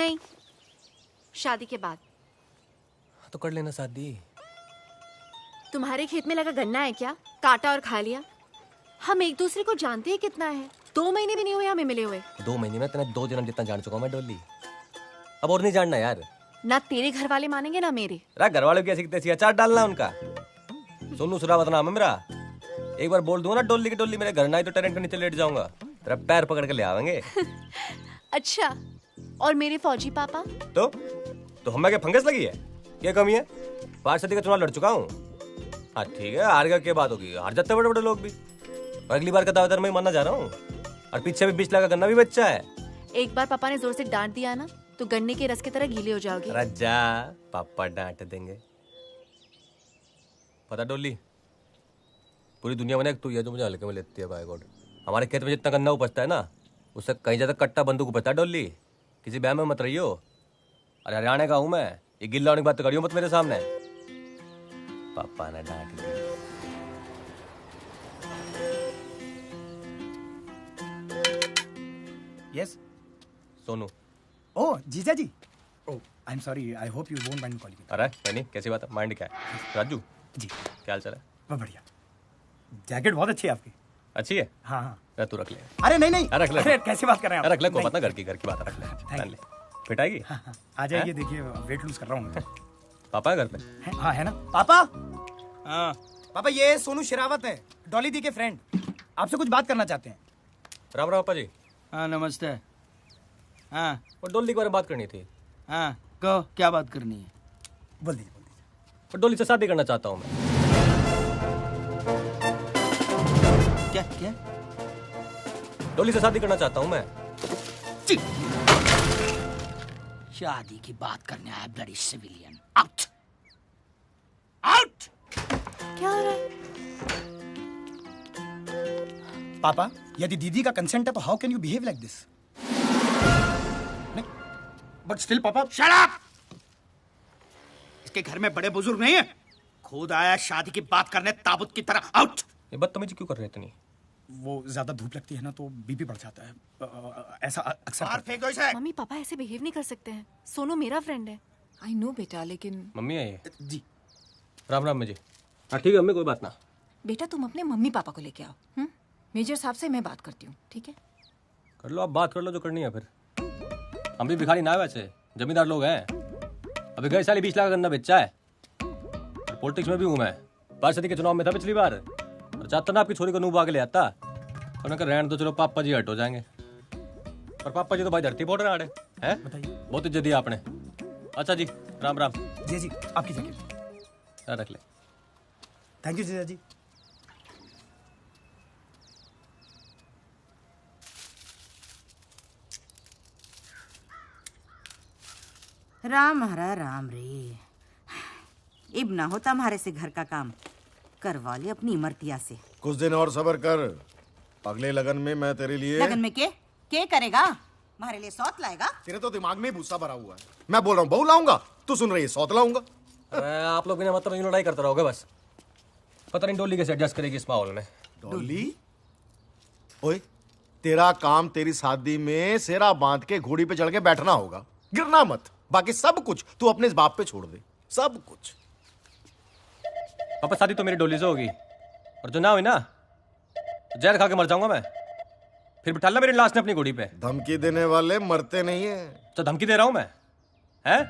नहीं, शादी के बाद। तो कर लेना शादी। तुम्हारे खेत में लगा गन्ना है क्या? काटा और खा लिया। हम एक दूसरे को जानते हैं कितना है। 2 महीने भी नहीं हुए हमें मिले हुए। 2 महीने में तेने 2 जन्म जितना जान चुका हूँ मैं डोली। अब और नहीं जानना यार। ना तेरे घर वाले मानेंगे ना मेरे। घर वाले भी ऐसी अचार डालना उनका। सोनू सुरावत नाम है मेरा। एक बार बोल दूंगा ना डोली की डोली मेरे घर ना आई तो टेरेंट के नीचे लेट जाऊंगा। तेरा पैर पकड़ के ले आवेंगे। अच्छा, और मेरे फौजी पापा? तो हमें क्या फंगस लगी है? क्या कमी है? पार्षद का चुनाव लड़ चुका हूँ। हाँ ठीक है, हार गया क्या बात होगी, हार जाते बड़े बड़े लोग भी। और अगली बार का दावेदार मैं मानना जा रहा हूँ। और पीछे भी 20 लाख का गन्ना भी बच्चा है। एक बार पापा ने जोर से डांट दिया ना तो गन्ने के रस की तरह गीले हो जाओगे। राजा पापा डांट देंगे। पता डोली, पूरी दुनिया में ना एक तू है जो मुझे हल्के में लेती है। बाय गॉड, हमारे खेत में जितना गन्ना उपजता है ना उससे कहीं ज्यादा कट्टा बंदूक उपजता है। डोली किसी बहम में मत रहियो। अरे हरियाणा का हूं मैं, ये गिल्ला होने की बात तो करियो मत मेरे सामने। पापा ने डांट दिया। यस सोनू। ओह जीजा जी। Oh I am sorry, I hope you won't mind calling. अरे नहीं, कैसी बात है, माइंड क्या है? राजू जी क्या हाल चाल है? बहुत बढ़िया। जैकेट बहुत अच्छी है आपकी। अच्छी है? हाँ हाँ। तू रख ले। अरे नहीं नहीं, रख ले। अरे कैसी बात कर रहे हैं आप? रख ले, कोई नहीं। बात ना, घर की बात रख ले। पहन ले, फिट आएगी। हाँ, आ जाइए, देखिए वेट लूज कर रहा हूँ। पापा है घर पे? हाँ है ना पापा। हाँ पापा, ये सोनू शेरावत है, डॉली दी के फ्रेंड, आपसे कुछ बात करना चाहते हैं। राम राम पापा जी। हाँ नमस्ते। हाँ और डोली के बारे में बात करनी थी। हाँ कहो, क्या बात करनी है? बोल दीजिए। और डोली से शादी करना चाहता हूँ मैं। क्या क्या? डोली से शादी करना चाहता हूँ मैं। शादी की बात करने आया ब्लडी सिविलियन। Out out. क्या हो रहा है? पापा, यदि दीदी का कंसेंट है तो how can you behave like this? But still पापा। Shut up! इसके घर में बड़े बुजुर्ग नहीं है, खुद आया शादी की बात करने ताबूत की तरह। आउट! ये बदतमीजी क्यों कर रहे इतनी? वो ज्यादा धूप लगती है ना तो बीपी बढ़ जाता है, ऐसा अक्सर बाहर फेंक दो इसे। मम्मी पापा ऐसे बिहेव नहीं कर सकते हैं। सोनू मेरा फ्रेंड है। आई नो बेटा, लेकिन मम्मी है ये। जी। राम राम जी। हाँ ठीक है मम्मी, कोई बात ना। बेटा तुम अपने मम्मी पापा को लेके आओ। मेजर साहब से मैं बात करती हूँ, ठीक है? कर लो, आप बात कर लो जो करनी है। फिर हम भी भिखारी ना है, वैसे जमींदार लोग हैं। अभी गए साल 20 लाख का गन्ना बेचा है। और पॉलिटिक्स में भी हूँ मैं, पार्षद के चुनाव में था पिछली बार। और चाहता ना आपकी छोरी को नूब आगे ले आता। और मैं रहने दो, चलो पापा जी हट हो जाएंगे। और पापा जी तो भाई धरती फोड़ रहे हैं। बताइए। बहुत इज्जत दी आपने। अच्छा जी, राम राम। जी जी, आपकी जैकेट रख ले। थैंक यू जीजा जी। राम हरा राम रे, इब ना होता हमारे से घर का काम, करवा ले अपनी इमरतिया से। कुछ दिन और सब्र कर, अगले लगन में मैं तेरे लिए। लगन में के करेगा? हमारे लिए सौत लाएगा? तेरे तो दिमाग में भूसा भरा हुआ है। मैं बोल रहा हूँ बहू लाऊंगा, तू सुन रही है सौत लाऊंगा। आप लोग बिना मतलब लड़ाई करते रहोगे बस। पता नहीं डोली कैसे एडजस्ट करेगी इस माहौल में। डोली? ओए, तेरा काम तेरी शादी में सेरा बांध के घोड़ी पे चढ़ के बैठना होगा, गिरना मत। बाकी सब कुछ तू अपने इस बाप पे छोड़ दे, सब कुछ। पापा शादी तो मेरी डोली से होगी, और जो ना हुई ना तो जहर खा के मर जाऊंगा मैं। फिर बिठा ला मेरी लाश ने अपनी घोड़ी पे। धमकी देने वाले मरते नहीं है। तो धमकी दे रहा हूं मैं, हैं?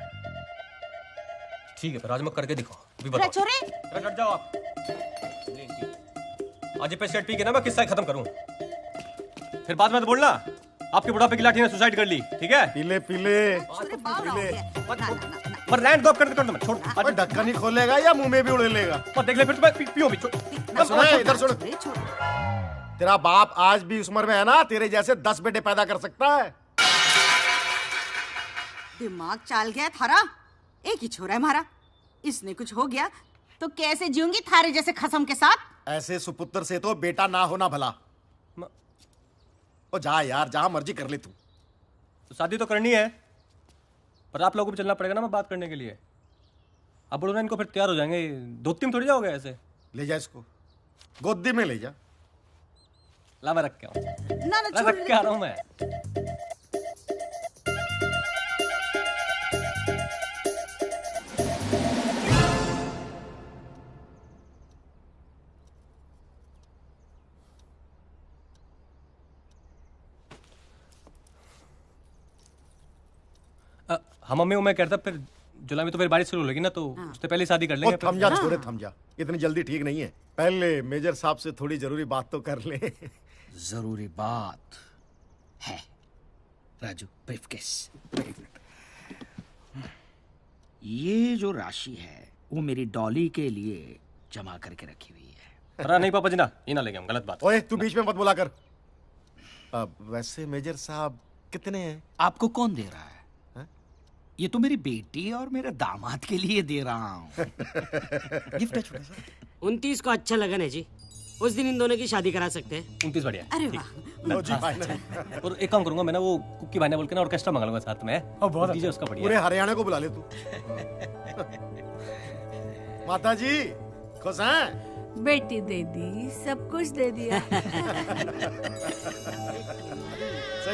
ठीक है, फिर आज मैं करके दिखाओ। अभी बताओ। छोरे हट जाओ आप। आज ये पेशेंट पी के ना मैं किस्सा खत्म करूं, फिर बाद में तो बोलना आपके बुढ़ापे की लाठी ने सुसाइड कर ली। ठीक है? पीले पीले पर रैंड दो कर दो, छोड़। और ढक्कन ही खोलेगा या मुंह में भी उड़ेलेगा? और देख ले फिर तुम्हें पियो भी। सुन, इधर सुन। तेरा बाप आज भी उस उम्र में है ना, तेरे जैसे 10 बेटे पैदा कर सकता है। दिमाग चाल गया थारा, एक ही छोरा है हमारा, इसने कुछ हो गया तो कैसे जीऊंगी थारे जैसे खसम के साथ? ऐसे सुपुत्र से तो बेटा ना होना भला। ओ जा यार, जहां मर्जी कर ले तू। तो शादी तो करनी है, पर आप लोगों को भी चलना पड़ेगा ना मैं बात करने के लिए। अब बोलो ना इनको, फिर तैयार हो जाएंगे। 2 दिन थोड़ी जाओगे ऐसे। ले जा इसको, गोदी में ले जा। ला मैं रख के आऊं। ना रख के आ रहा हूं मैं। हाँ मम्मी वो मैं कहता फिर जुलाई में तो फिर बारिश शुरू होगी ना, तो उससे पहले शादी कर लेंगे। थम जा छोरे, थम जा, इतनी जल्दी ठीक नहीं है। पहले मेजर साहब से थोड़ी जरूरी बात तो कर ले। जरूरी बात है राजू, ब्रीफकेस। ये जो राशि है वो मेरी डॉली के लिए जमा करके रखी हुई है। अरे नहीं पापा जी ना, ये ना लेंगे हम, गलत बात। ओए तू बीच में मत बोला कर। वैसे मेजर साहब कितने हैं? आपको कौन दे रहा है? ये तो मेरी बेटी और मेरे दामाद के लिए दे रहा हूँ। गिफ्ट है छोटा सा। 29 को अच्छा लगन है जी, उस दिन इन दोनों की शादी करा सकते हैं। 29 बढ़िया है। अरे ठीक। वाह, लो जी फाइनल। और एक काम करूंगा मैं ना, वो कुक्की भाई ने बोल के ना ऑर्केस्ट्रा मंगा लूंगा साथ में। बहुत डीजे उसका बढ़िया पूरे है। हरियाणा को बुला ले तू। माता जी खुश हैं? बेटी दे दी, सब कुछ दे दिया। सही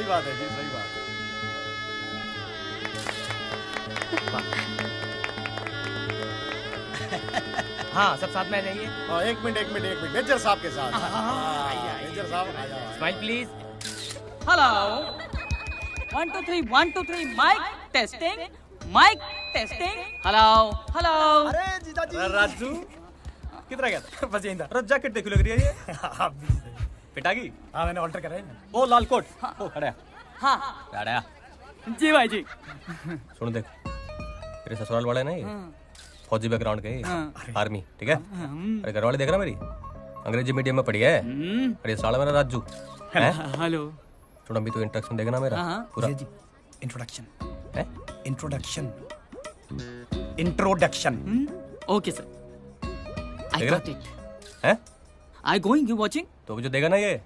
बात है जी, सही बात है। हाँ सब साथ में आ जाइए। हाँ, एक मिनट मेजर साहब के साथ। मेजर साहब आ जाओ। Smile please. Hello 1 2 3 1 2 3 mike testing hello hello. अरे जीजाजी। राजू किधर गया था? बस यहीं था। अरे जैकेट देखो लग रही है ये। आप भी सही। पिटागी। हाँ मैंने ऑल्टर करा है ना। ओ लाल कोट। ओ खड़ा हाँ खड़ा। जी भाई जी। सुन देख, तेरे ससुराल वाले नहीं फौजी बैकग्राउंड के, आर्मी, ठीक है। अरे घर वाले देख रहा मेरी अंग्रेजी मीडियम में पढ़ी है। अरे साला मेरा राजू है। हेलो सुन अभी तो इंट्रोडक्शन देगा ना मेरा पूरा। जी इंट्रोडक्शन। है introduction. Introduction. Okay sir I देख गॉट रहा इट। है। I going you watching. तो अभी जो देगा ना ये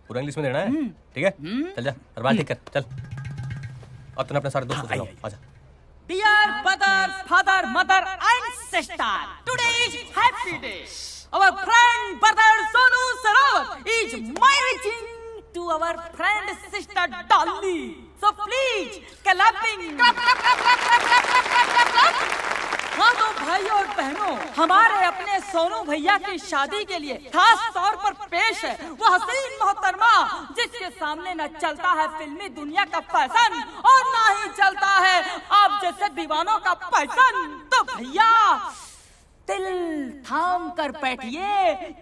पूरा इंग्लिश में देना है, ठीक है। चल जा और बात ठीक कर, चल। अब तूने अपने सारे दोस्तों को बुलाओ, आजा। Dear brothers, father, mother, and sister, today is happy day. Our friend brother Sonu Sarawat is marrying to our friend sister Dolly. So please, clapping. हाँ तो भाई और बहनों, हमारे अपने सोनू भैया की शादी के लिए खास तौर पर पेश है वो हसीन मोहतरमा जिसके सामने न चलता है फिल्मी दुनिया का फैशन और ना ही चलता है आप जैसे दीवानों का पैसन। तो भैया दिल थाम कर बैठिए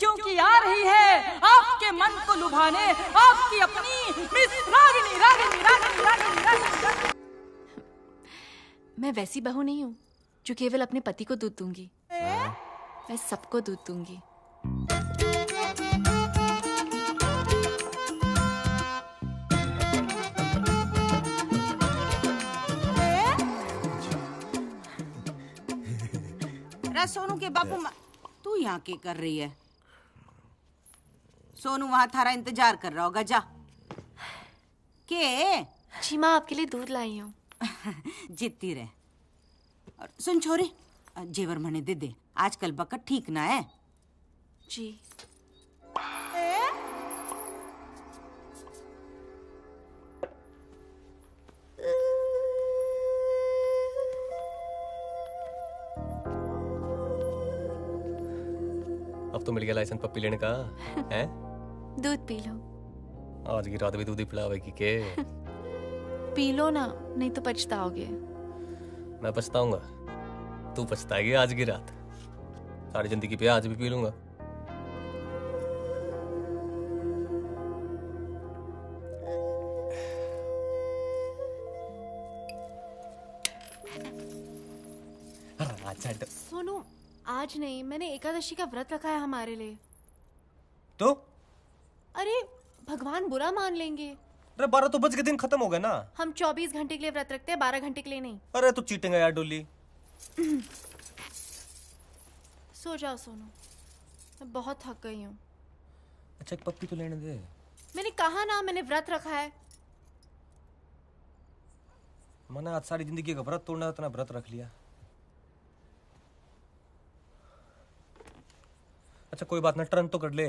क्योंकि आ रही है आपके मन को लुभाने आपकी अपनी मिस रागिनी रागिनी रागिनी रागिनी रागिनी। मैं वैसी बहू नहीं हूँ जो केवल अपने पति को दूध दूंगी, मैं सबको दूध दूंगी। सोनू के बापू तू यहाँ के कर रही है? सोनू वहां थारा इंतजार कर रहा होगा, जा के। जी माँ आपके लिए दूध लाई हूँ। जीतती रहे। और सुन छोरी, जेवर मने दे दे, आजकल बकट ठीक ना है। जी अब तो मिल गया लाइसेंस पप्पी लेने का है। दूध पी लो। आज की रात भी दूध ही पिलावेगी के? पी लो ना, नहीं तो पछताओगे। मैं पछताऊंगा, तू पछताएगी आज की रात। सारी जिंदगी पे आज भी पी लूंगा। सोनू आज नहीं, मैंने एकादशी का व्रत रखा है हमारे लिए। तो अरे भगवान बुरा मान लेंगे। अरे 12 तो बज के दिन खत्म हो गया ना। हम 24 घंटे के लिए व्रत रखते हैं, 12 घंटे के लिए नहीं। अरे तू चीटिंग है यार डोली। सो जाओ सोनू, मैं बहुत थक गई हूँ। अच्छा एक पप्पी तो लेने दे। मैंने कहा ना मैंने व्रत रखा है। मैंने आज सारी जिंदगी का व्रत तोड़ना, इतना व्रत रख लिया। अच्छा कोई बात ना, टर्न तो कर ले।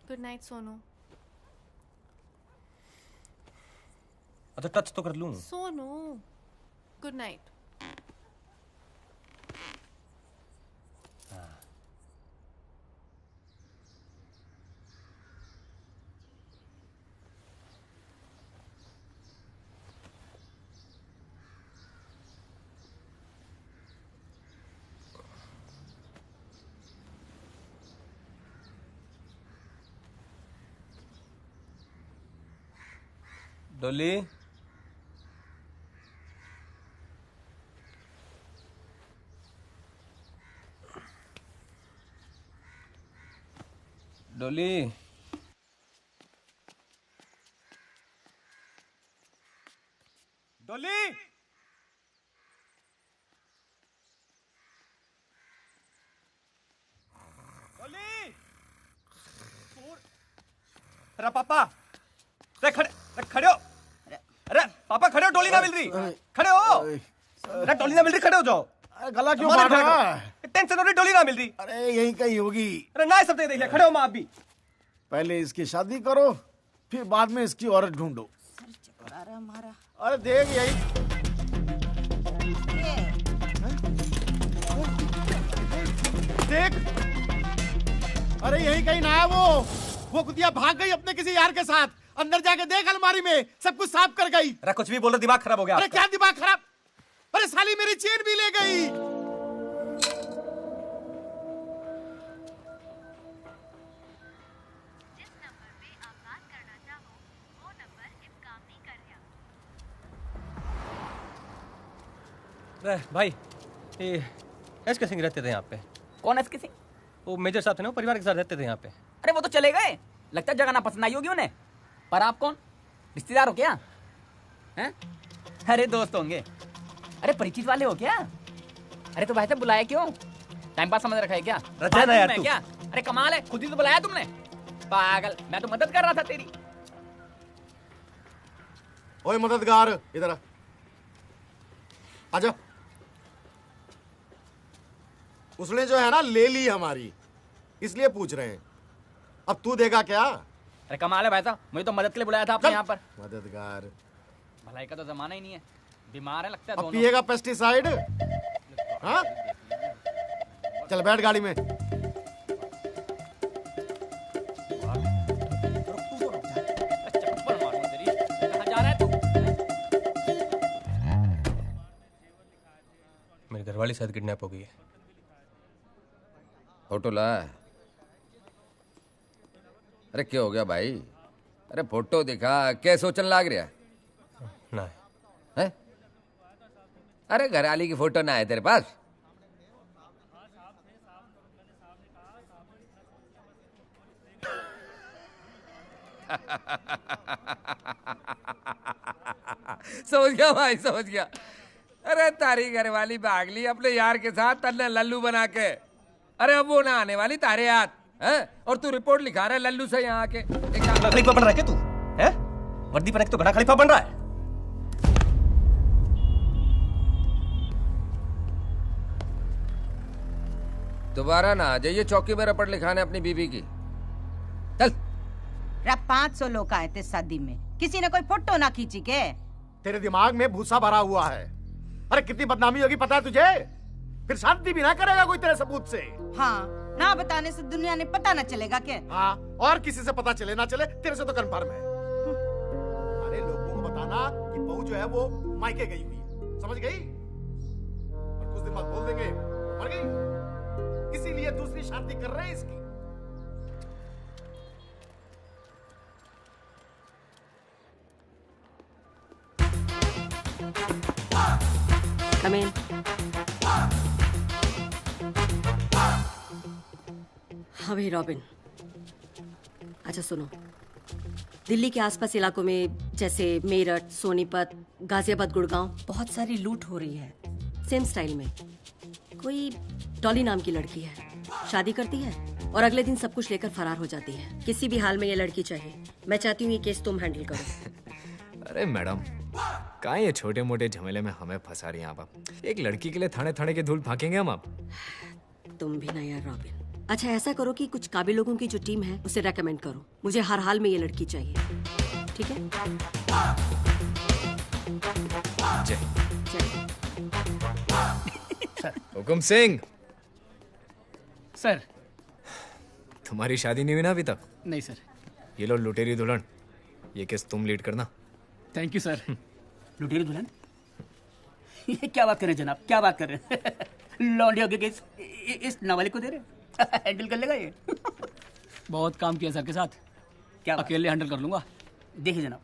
Good night Sonu. अच्छा टच तो कर लूं। Sonu good night. डोली डोली डोली अरे पापा, अरे खड़े हो। अरे पापा खड़े हो, डोली ना मिल रही। खड़े हो। अरे डोली ना मिल रही, खड़े हो जाओ। गला क्यों काट रहा है? टेंशन हो रही, डोली ना मिल रही। अरे यहीं कहीं होगी। अरे ना सब देख लिया, खड़े हो माँ आप भी। पहले इसकी शादी करो, फिर बाद में इसकी औरत ढूंढो। अरे देख यही देख। अरे यही कहीं ना है वो कुतिया भाग गई अपने किसी यार के साथ। अंदर जाके देख, अलमारी में सब कुछ साफ कर गई। अरे कुछ भी बोल रहे, दिमाग खराब हो गया। अरे क्या दिमाग खराब? अरे साली मेरी चेन भी ले गई। अरे भाई, ये एसके सिंह रहते थे यहाँ पे। कौन एसके सिंह? वो मेजर साहब थे ना, वो परिवार के साथ रहते थे यहाँ पे। अरे वो तो चले गए, लगता है जगह ना पसंद आई होगी उन्हें। पर आप कौन, रिश्तेदार हो क्या? हैं? अरे दोस्त होंगे। अरे परिचित वाले हो क्या? अरे तो भाई साहब बुलाया क्यों? टाइम पास समझ रखा है क्या? ना यार तू। क्या? अरे कमाल है, खुद ही तो बुलाया तुमने। पागल, मैं तो मदद कर रहा था तेरी। ओए मददगार, इधर आ। आजा। उसने जो है ना ले ली हमारी, इसलिए पूछ रहे हैं। अब तू देगा क्या? अरे कमाल है भाई साहब, मुझे तो मदद के लिए बुलाया था आपने यहाँ पर। मददगार, भलाई का तो जमाना ही नहीं है। बीमार है लगता है अब दोनों। पिएगा पेस्टिसाइड? हाँ? चल बैठ गाड़ी में। चप्पल मारूं तेरी। कहाँ जा रहा है तू? मेरी घरवाली शायद किडनैप हो गई है। फोटो ला। अरे क्या हो गया भाई? अरे फोटो दिखा, क्या सोचने लाग रहा ना है? अरे घरवाली की फोटो ना है तेरे पास? समझ गया भाई, समझ गया। अरे तारी घरवाली भाग ली अपने यार के साथ, तन्ने लल्लू बना के। अरे अब वो ना आने वाली तारे याद है, और तू रिपोर्ट लिखा रहा है लल्लू से यहाँ आके। खलीफा बन रहा है क्या तू? हैं? वर्दी पहन के तो घना खलीफा बन रहा है। दोबारा ना आ जाइए चौकी में रपट लिखाने अपनी बीबी की। चल। 500 लोग आए थे शादी में, किसी ने कोई फोटो ना खींची के? तेरे दिमाग में भूसा भरा हुआ है। अरे कितनी बदनामी होगी पता है तुझे? फिर शादी भी ना करेगा कोई तेरे सबूत से। हाँ, ना बताने से दुनिया ने पता ना चलेगा क्या? हाँ, और किसी से पता चले ना चले, तेरे से तो कंफर्म है। अरे लोगों को बताना कि बहू जो है वो मायके गई हुई है, समझ गई? और कुछ दिन बाद बोल देंगे मर गई, इसीलिए दूसरी शादी कर रहे हैं इसकी। Come in. हाँ भाई रॉबिन, अच्छा सुनो, दिल्ली के आसपास इलाकों में जैसे मेरठ, सोनीपत, गाजियाबाद, गुड़गांव बहुत सारी लूट हो रही है सेम स्टाइल में। कोई डॉली नाम की लड़की है, शादी करती है और अगले दिन सब कुछ लेकर फरार हो जाती है। किसी भी हाल में ये लड़की चाहिए। मैं चाहती हूँ ये केस तुम हैंडल करो। अरे मैडम, कहाँ ये छोटे मोटे झमेले में हमें फंसा रही हैं आप? एक लड़की के लिए थाने थाने के धूल फाकेंगे हम आप? तुम भी ना यार रॉबिन। अच्छा ऐसा करो कि कुछ काबिल लोगों की जो टीम है उसे रेकमेंड करो। मुझे हर हाल में ये लड़की चाहिए, ठीक है? जय हुकुम सिंह। सर। तुम्हारी शादी नहीं हुई ना अभी तक? नहीं सर। ये लो लुटेरी दुल्हन, ये केस तुम लीड करना। Thank you sir. लुटेरी दुल्हन? ये क्या बात कर रहे हैं जनाब, क्या बात कर रहे हैं? लौंडिया के केस इस नाबालिग को दे रहे हैं? हैंडल कर लेगा ये? बहुत काम किया सर के साथ, क्या अकेले हैंडल कर लूंगा। देखिए जनाब,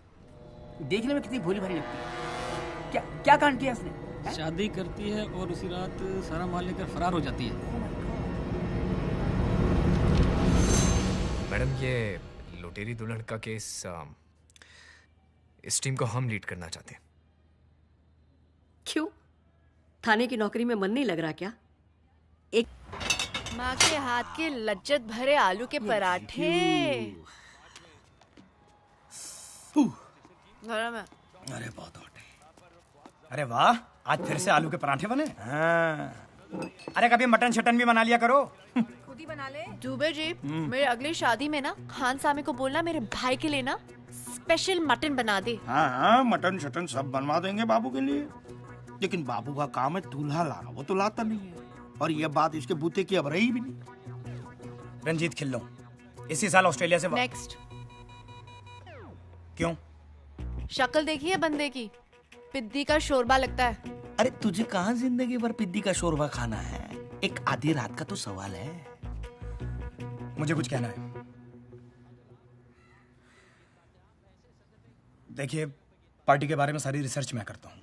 देखने में कितनी भोली भाली लगती है। क्या क्या कांड किया उसने? शादी करती है और उसी रात सारा माल लेकर फरार हो जाती है। मैडम, ये लुटेरी दुल्हन का केस इस टीम को हम लीड करना चाहते हैं। क्यों? थाने की नौकरी में मन नहीं लग रहा क्या? एक माँ के हाथ के लज्जत भरे आलू के पराठे गरम है। अरे बहुत हॉट है। अरे वाह, आज फिर से आलू के पराठे बने। हाँ। अरे कभी मटन शटन भी बना लिया करो। खुद ही बना ले। दुबे जी, मेरे अगली शादी में ना खान सामे को बोलना मेरे भाई के लिए ना स्पेशल मटन बना दे। हाँ हाँ, मटन शटन सब बनवा देंगे बाबू के लिए, लेकिन बाबू का काम है दूल्हा लाना, वो तो लाता नहीं है। और ये बात इसके बूते की अब रही भी नहीं। रंजीत खिल्लो इसी साल ऑस्ट्रेलिया से नेक्स्ट। क्यों? शक्ल देखी है बंदे की, पिद्दी का शोरबा लगता है। अरे तुझे कहाँ जिंदगी भर पिद्दी का शोरबा खाना है? एक आधी रात का तो सवाल है। मुझे कुछ कहना है। देखिए, पार्टी के बारे में सारी रिसर्च मैं करता हूँ,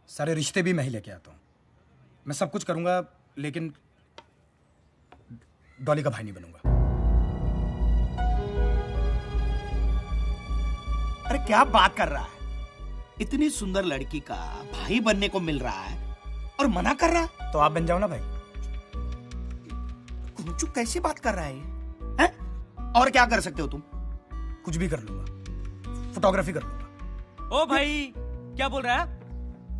सारे रिश्ते भी मैं ही लेके आता हूँ, मैं सब कुछ करूंगा, लेकिन डॉली का भाई नहीं बनूंगा। अरे क्या बात कर रहा है? इतनी सुंदर लड़की का भाई बनने को मिल रहा है और मना कर रहा है? तो आप बन जाओ ना भाई। कुंचू कैसी बात कर रहा है ये? हैं? और क्या कर सकते हो तुम? कुछ भी कर लूंगा, फोटोग्राफी कर लूंगा। ओ भाई, क्या बोल रहा है?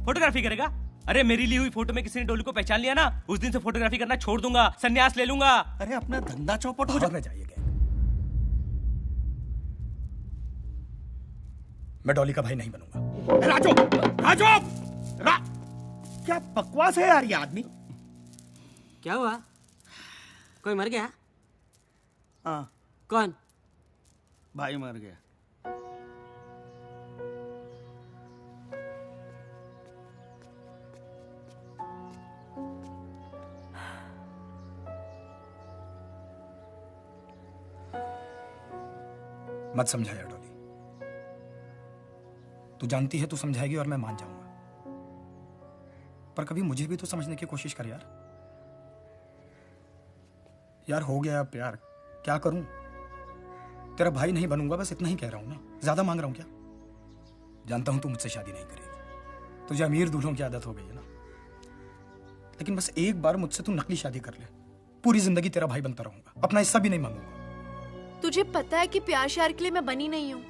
फोटोग्राफी करेगा? अरे मेरी ली हुई फोटो में किसी ने डोली को पहचान लिया ना, उस दिन से फोटोग्राफी करना छोड़ दूंगा, संन्यास ले लूंगा। अरे अपना धंधा चौपट हो जाएगा। मैं डॉली का भाई नहीं बनूंगा। राजू, राजू, क्या बकवास है यार ये आदमी। क्या हुआ? कोई मर गया? हाँ। कौन? भाई मर गया। मत समझाया डॉली, तू जानती है तू समझाएगी और मैं मान जाऊंगा, पर कभी मुझे भी तो समझने की कोशिश कर यार। यार हो गया प्यार, क्या करूं? तेरा भाई नहीं बनूंगा, बस इतना ही कह रहा हूं ना। ज्यादा मांग रहा हूं क्या? जानता हूं तू मुझसे शादी नहीं करेगी, तुझे अमीर दूल्हों की आदत हो गई है ना, लेकिन बस एक बार मुझसे तू नकली शादी कर ले, पूरी जिंदगी तेरा भाई बनता रहूंगा, अपना हिस्सा भी नहीं मांगूंगा। तुझे पता है कि प्यार श्यार के लिए मैं बनी नहीं हूं।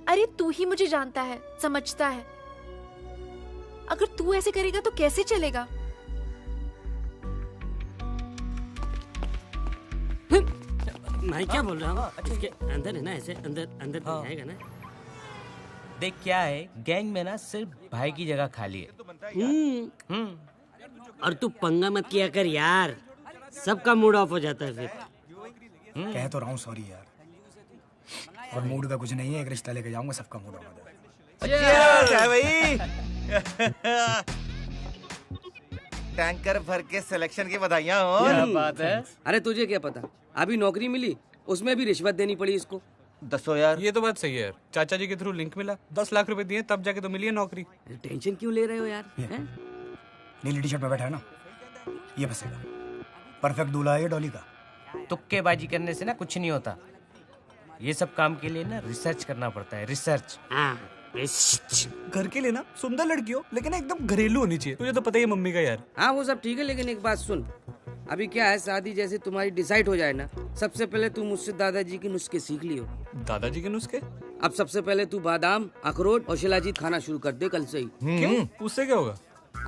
अरे तू ही मुझे जानता है, समझता है। अगर तू ऐसे करेगा तो कैसे चलेगा? मैं क्या बोल रहा हूँ? इसके अंदर है ना, ऐसे अंदर अंदर आएगा ना। देख क्या है, गैंग में ना सिर्फ भाई की जगह खाली है। और तू पंगा मत किया कर यार, सबका मूड ऑफ हो जाता है फिर। कह तो रहा हूँ सॉरी यार, और मूड का कुछ नहीं है, एक रिश्ता लेके जाऊंगा, सबका मूड ऑफ हो जाएगा भाई। टैंकर भर के सिलेक्शन की बधाइयां हो। क्या बात है? अरे तुझे क्या पता, अभी नौकरी मिली, उसमें भी रिश्वत देनी पड़ी इसको। 10 यार। ये तो बात सही है यार, चाचा जी के थ्रू लिंक मिला, 10 लाख रुपए दिए तब जाके तो मिली है नौकरी। टेंशन क्यों ले रहे हो यार? नीली टी शर्ट में बैठा है ना, ये बसेगा। परफेक्ट दूल्हा है ये डॉली का। तुक्केबाजी करने से ना कुछ नहीं होता, ये सब काम के लिए ना रिसर्च करना पड़ता है, रिसर्च। घर के लिए ना सुंदर लड़की हो, लेकिन एकदम घरेलू होनी चाहिए। तुझे तो पता ही है मम्मी का यार। हाँ वो सब ठीक है, लेकिन एक बात सुन, अभी क्या है, शादी जैसे तुम्हारी डिसाइड हो जाए ना, सबसे पहले तू मुझसे दादाजी के नुस्खे सीख लियो। दादाजी के नुस्खे? अब सबसे पहले तू बादाम, अखरोट और शिलाजीत खाना शुरू कर दे कल से ही। क्यों? उससे क्या होगा?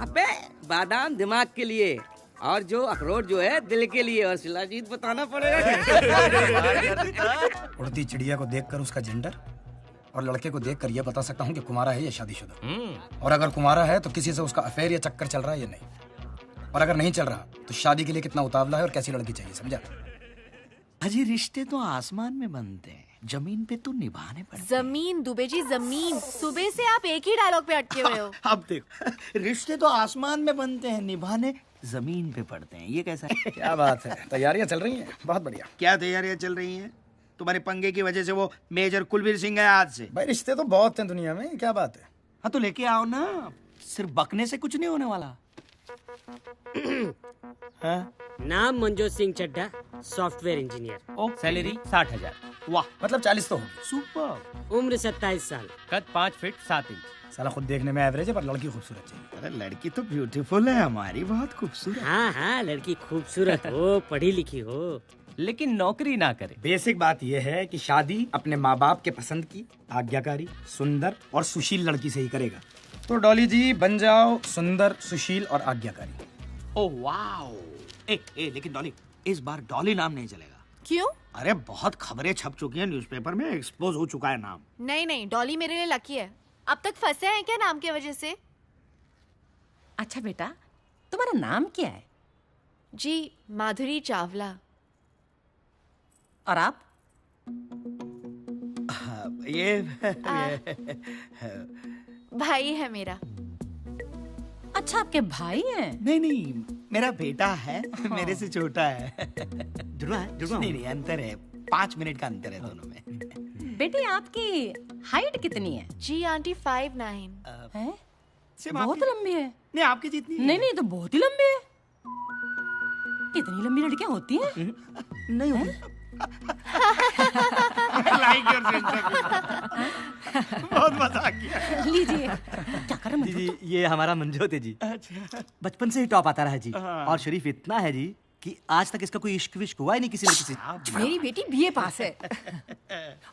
अबे बादाम दिमाग के लिए, और जो अखरोट जो है दिल के लिए, और शिलाजीत बताना पड़ेगा। उड़ती चिड़िया को देखकर उसका जेंडर और लड़के को देखकर यह बता सकता हूँ कि कुमारा है या शादीशुदा। और अगर कुमारा है तो किसी से उसका अफेयर या चक्कर चल रहा है या नहीं, और अगर नहीं चल रहा तो शादी के लिए कितना उतावला है और कैसी लड़की चाहिए, समझा? अजी रिश्ते तो आसमान में बनते हैं, जमीन पे तो निभाने पड़ते। जमीन दुबे जी, जमीन। सुबह से आप एक ही डायलॉग पे अटके हुए हो। अब देखो, रिश्ते तो आसमान में बनते हैं, निभाने जमीन पे पड़ते हैं। ये कैसा है? क्या बात है, तैयारियां चल रही हैं, बहुत बढ़िया। क्या तैयारियां चल रही हैं? तुम्हारे पंगे की वजह से वो मेजर कुलवीर सिंह है आज से। भाई रिश्ते तो बहुत हैं दुनिया में, क्या बात है। हाँ तो लेके आओ ना, सिर्फ बकने से कुछ नहीं होने वाला। हाँ? नाम Manjot Singh Chadha, software engineer. Salary 60,000। वाह, मतलब 40 तो होगी। सुपर। उम्र 27 साल। कद 5 फीट 7 इंच। साला खुद देखने में एवरेज है पर लड़की खूबसूरत चाहिए। अरे लड़की तो ब्यूटीफुल है हमारी, बहुत खूबसूरत। हाँ हाँ, लड़की खूबसूरत हो, पढ़ी लिखी हो, लेकिन नौकरी ना करे। बेसिक बात यह है कि शादी अपने माँ बाप के पसंद की, आज्ञाकारी, सुंदर और सुशील लड़की से ही करेगा। तो डॉली जी बन जाओ सुंदर, सुशील और आज्ञाकारी। Oh wow. लेकिन डॉली, इस बार डॉली नाम नहीं चलेगा। क्यों? अरे बहुत खबरें छप चुकी हैं न्यूज़पेपर में, एक्सपोज हो चुका है नाम। नहीं नहीं, डॉली मेरे लिए लकी है। अब तक फंसे हैं क्या नाम की वजह से? अच्छा बेटा, तुम्हारा नाम क्या है? जी माधुरी चावला। और आप? ये भाई है मेरा। अच्छा, आपके भाई हैं? नहीं नहीं, मेरा बेटा है, मेरे से छोटा है। जुड़वा नहीं, अंतर है, 5 मिनट का अंतर है दोनों में। बेटी आपकी हाइट कितनी है? जी आंटी 5'9". हैं? बहुत लंबी है। नहीं आपकी जितनी। नहीं तो बहुत ही लंबी है। इतनी लंबी लड़कियां होती हैं? नहीं होती। बहुत मजा किया। लीजिए। क्या कर रहे जी, ये हमारा मंजोत है जी। बचपन से ही टॉप आता रहा है जी। और शरीफ इतना है जी कि आज तक इसका कोई इश्क विश्क हुआ ही नहीं किसी लड़की से। मेरी बेटी बीए पास है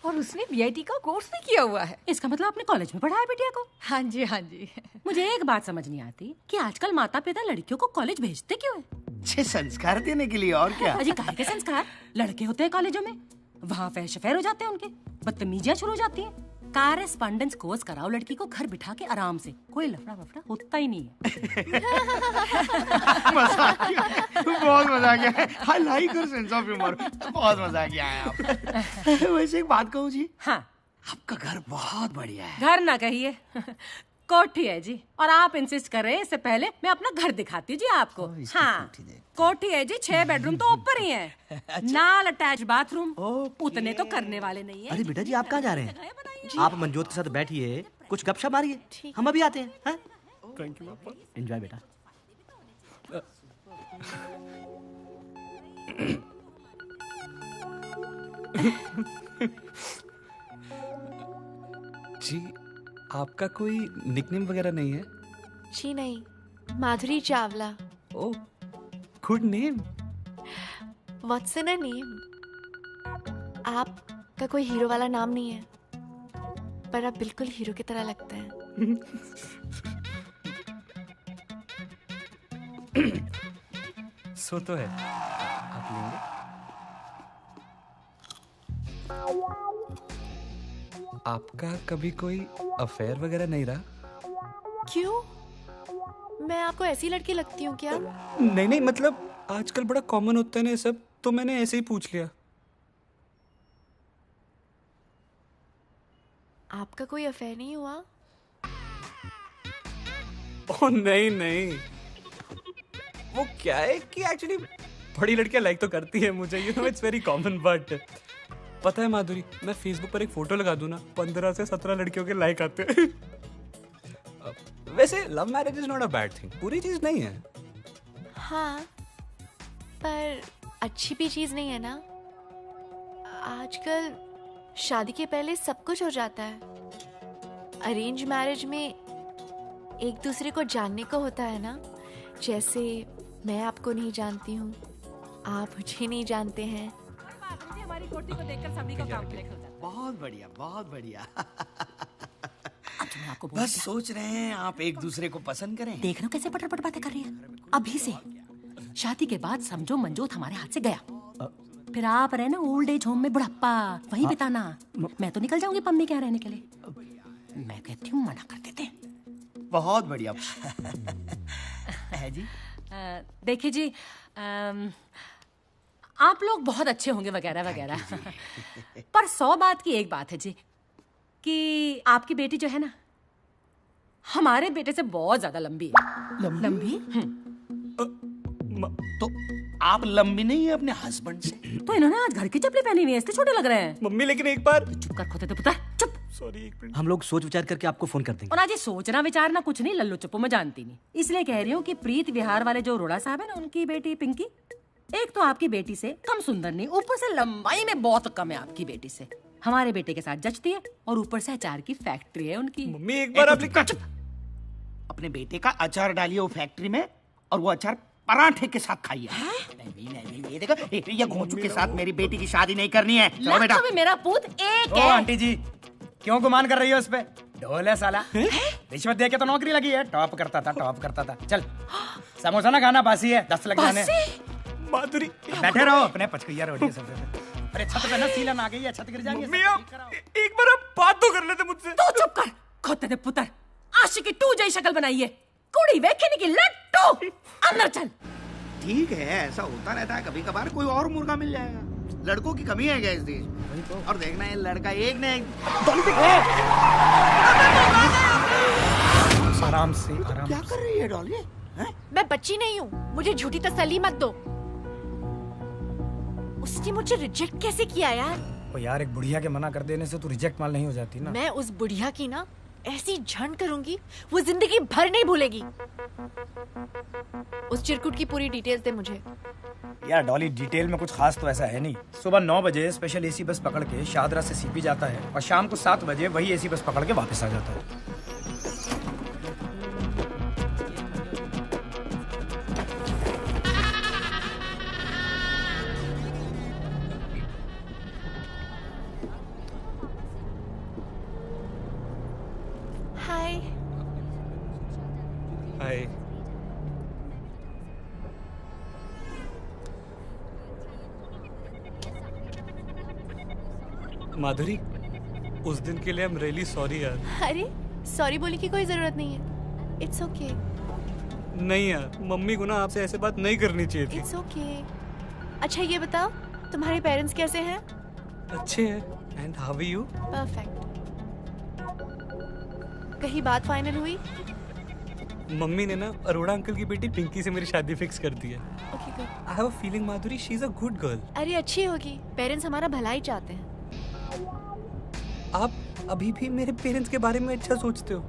और उसने बीआईटी का कोर्स भी किया हुआ है। इसका मतलब आपने कॉलेज में पढ़ाया बिटिया को? हाँ जी हाँ जी। मुझे एक बात समझ नहीं आती कि आजकल माता पिता लड़कियों को कॉलेज भेजते क्यों है? अच्छे संस्कार देने के लिए, और क्या। अजी काहे के संस्कार? लड़के होते हैं कॉलेजों में, वहाँ फैश अफेयर हो जाते हैं उनके, बदतमीजियां शुरू हो जाती हैं। कॉरेस्पॉन्डेंस कोर्स कराओ लड़की को घर बिठा के आराम से, कोई लफड़ा वफड़ा होता ही नहीं है। मजा किया, बहुत मजा किया। I like your sense of humour, बहुत मजा किया है आप। वैसे एक बात कहूँ जी। हाँ। आपका घर बहुत बढ़िया है। घर ना कहिए, कोठी है जी। और आप इंसिस्ट कर रहे हैं, इससे पहले मैं अपना घर दिखाती हूँ जी आपको। हाँ, कोठी है जी, 6 बेडरूम तो ऊपर ही है। नाल अटैच बाथरूम, उतने तो करने वाले नहीं है। अरे बेटा जी, आप कहाँ जा रहे हैं? आप मंजोत के साथ बैठिए, कुछ गपशप मारिए, हम अभी आते हैं। थैंक यू पापा। एंजॉय बेटा। जी, आपका कोई निकनेम वगैरह नहीं है? जी नहीं, Madhuri Chawla. Oh, good name. What's in a name? आपका कोई हीरो वाला नाम नहीं है, पर आप बिल्कुल हीरो की तरह लगते हैं। सो तो है। आप लेंगे? आपका कभी कोई अफेयर वगैरह नहीं रहा? क्यों? मैं आपको ऐसी लड़की लगती हूँ क्या? नहीं नहीं, मतलब आजकल बड़ा कॉमन होता है ना ये सब, तो मैंने ऐसे ही पूछ लिया। आपका कोई अफेयर नहीं हुआ? ओह नहीं नहीं, वो क्या है कि एक्चुअली बड़ी लड़कियां लाइक तो करती है मुझे, you know it's very common. But पता है माधुरी, मैं फेसबुक पर एक फोटो लगा दूं ना, 15 से 17 लड़कियों के लाइक आते हैं। वैसे love marriage is not a bad thing, पूरी चीज नहीं है। हाँ, पर अच्छी भी चीज नहीं है ना। आजकल शादी के पहले सब कुछ हो जाता है। अरेंज मैरिज में एक दूसरे को जानने को होता है ना, जैसे मैं आपको नहीं जानती हूँ, आप मुझे नहीं जानते हैं। हमारी कोठी को देखकर सभी का काम क्लिक हो जाता है। बहुत बढ़िया, बहुत बढ़िया। मैं आपको बस सोच रहे हैं आप एक दूसरे को पसंद करें। देख रहे हो कैसे पटर बातें कर रही है। अभी से शादी के बाद समझो मंजोत हमारे हाथ से गया, फिर आप रहे ना ओल्ड एज होम में बुढ़ापा वहीं बिताना। मैं तो निकल जाऊंगी पम्मी के यहाँ रहने के लिए। मैं कहती हूँ मना कर देते हैं। बहुत बढ़िया है जी। देखिए जी, आप लोग बहुत अच्छे होंगे वगैरह वगैरह, पर 100 बात की एक बात है जी कि आपकी बेटी जो है ना, हमारे बेटे से बहुत ज्यादा लंबी है। लंबी? तो आप लंबी नहीं है अपने हस्बैंड से? तो इन्होंने आज घर की चप्पलें पहनी हुई है, इसलिए छोटे लग रहे हैं। मम्मी लेकिन एक बार चुप कर खोते थे पुत्र, चुप। सॉरी, एक मिनट। हम लोग सोच विचार करके आपको फोन कर देंगे। और आज ये सोचना विचारना कुछ नहीं, लल्लू चप्पू मैं जानती नहीं, इसलिए कह रही हूँ कि प्रीत विहार वाले जो अरोड़ा साहब है ना, उनकी बेटी पिंकी, एक तो आपकी बेटी से कम सुंदर नहीं, ऊपर से लंबाई में बहुत कम है आपकी बेटी से। हमारे बेटे के साथ जचती है और ऊपर से अचार की फैक्ट्री है उनकी। मम्मी एक बार आप अपने बेटे का अचार डालिए वो फैक्ट्री में, और वो अचार पराठे के साथ खाइए। नहीं, ये देखो, ये घोंचू के साथ मेरी बेटी की शादी नहीं करनी है। चलो बेटा। मेरा पूत एक ओ है। आंटी जी, क्यों गुमान कर रही हो उस पे? ढोल है साला, रिश्वत दे के तो नौकरी लगी है। टॉप करता था। चल समोसा ना खाना, बासी है, 10 लग जाने। माधुरी बैठे रहो अपने पचकैया रोटी सब। अरे छत पे ना सीलन आ गई है, छत गिर जाएगी। एक बार आप बात तो कर लेते मुझसे। तू चुप कर खोते थे पुत्र, आशिकी टू जई शक्ल बनाई है, कुड़ी वेखने की लट्टू। अंदर चल। ठीक है, ऐसा होता रहता है, कभी कभार कोई और मुर्गा मिल जाएगा। लड़कों की कमी है क्या इस देश में? और देखना है लड़का एक ने आराम से। क्या कर रही है डॉली? मैं बच्ची नहीं हूँ, मुझे झूठी तसल्ली मत दो। उसने मुझे रिजेक्ट कैसे किया यार? ओ यार, एक बुढ़िया के मना कर देने से तू रिजेक्ट माल नहीं हो जाती ना। मैं उस बुढ़िया की ना ऐसी झंड करूंगी, वो जिंदगी भर नहीं भूलेगी। उस चिरकुट की पूरी डिटेल्स दे मुझे। यार डॉली, डिटेल में कुछ खास तो ऐसा है नहीं। सुबह 9 बजे स्पेशल एसी बस पकड़ के शादरा से सीपी जाता है और शाम को 7 बजे वही एसी बस पकड़ के वापस आ जाता है। हाय। माधुरी, उस दिन के लिए आई एम रियली सॉरी यार। अरे सॉरी बोलने की कोई जरूरत नहीं है, इट्स ओके। नहीं यार, मम्मी को ना आपसे ऐसे बात नहीं करनी चाहिए थी। It's okay. अच्छा ये बताओ, तुम्हारे पेरेंट्स कैसे हैं? अच्छे हैं। And how are you? Perfect. कहीं बात फाइनल हुई? मम्मी ने ना अरोड़ा अंकल की बेटी पिंकी से मेरी शादी फिक्स कर दी है। Okay good. I have a feeling Madhuri she is a good girl. अरे अच्छी होगी, पेरेंट्स हमारा भला ही चाहते हैं। आप अभी भी मेरे पेरेंट्स के बारे में अच्छा सोचते हो।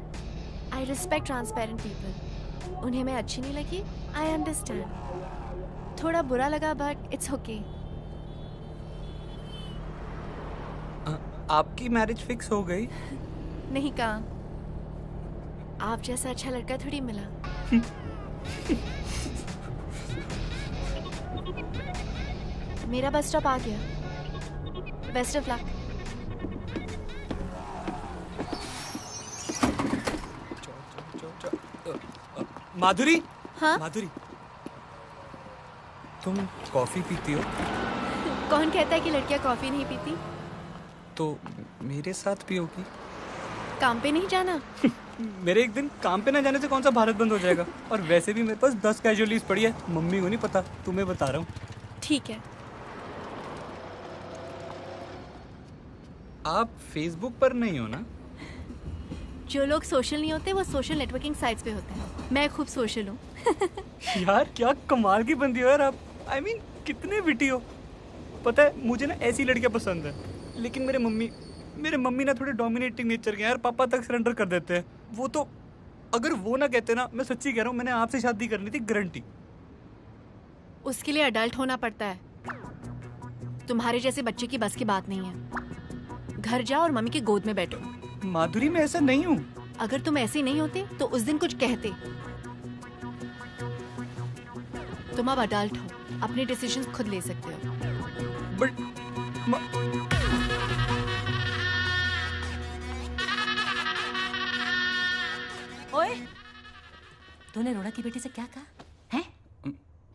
I respect transparent people. उन्हें मैं अच्छी नहीं लगी, आई अंडरस्टैंड। थोड़ा बुरा लगा बट इट्स ओके। आपकी मैरिज फिक्स हो गई? नहीं कहा, आप जैसा अच्छा लड़का थोड़ी मिला। मेरा बस स्टॉप आ गया। Best of luck. माधुरी। हाँ? माधुरी, तुम कॉफी पीती हो? कौन कहता है कि लड़कियां कॉफी नहीं पीती? तो मेरे साथ पियोगी? काम पे नहीं जाना? मेरे एक दिन काम पे ना जाने से कौन सा भारत बंद हो जाएगा? और वैसे भी मेरे पास 10 कैजुअल लीव पड़ी है। मम्मी को नहीं पता, तुम्हें बता रहा हूँ। ठीक है। आप फेसबुक पर नहीं हो ना? जो लोग सोशल नहीं होते वो सोशल नेटवर्किंग साइट्स पे होते हैं। मैं खूब सोशल हूँ। यार क्या कमाल की बंदी हो यार आप। I mean, कितने विटी हो। पता है मुझे ना ऐसी लड़कियां पसंद है, लेकिन मेरे मम्मी ना थोड़े डोमिनेटिंग नेचर के यार, पापा तक सरेंडर कर देते हैं। वो तो अगर वो ना कहते ना, मैं सच्ची कह रहा हूँ, मैंने आपसे शादी करनी थी गारंटी। उसके लिए अडल्ट होना पड़ता है। तुम्हारे जैसे बच्चे की बस की बात नहीं है। घर जाओ और मम्मी की गोद में बैठो। माधुरी मैं ऐसा नहीं हूँ। अगर तुम ऐसे नहीं होते तो उस दिन कुछ कहते। तुम अब अडल्ट हो, अपने डिसीजंस खुद ले सकते हो। बट ओए, तूने अरोड़ा की बेटी से क्या कहा है?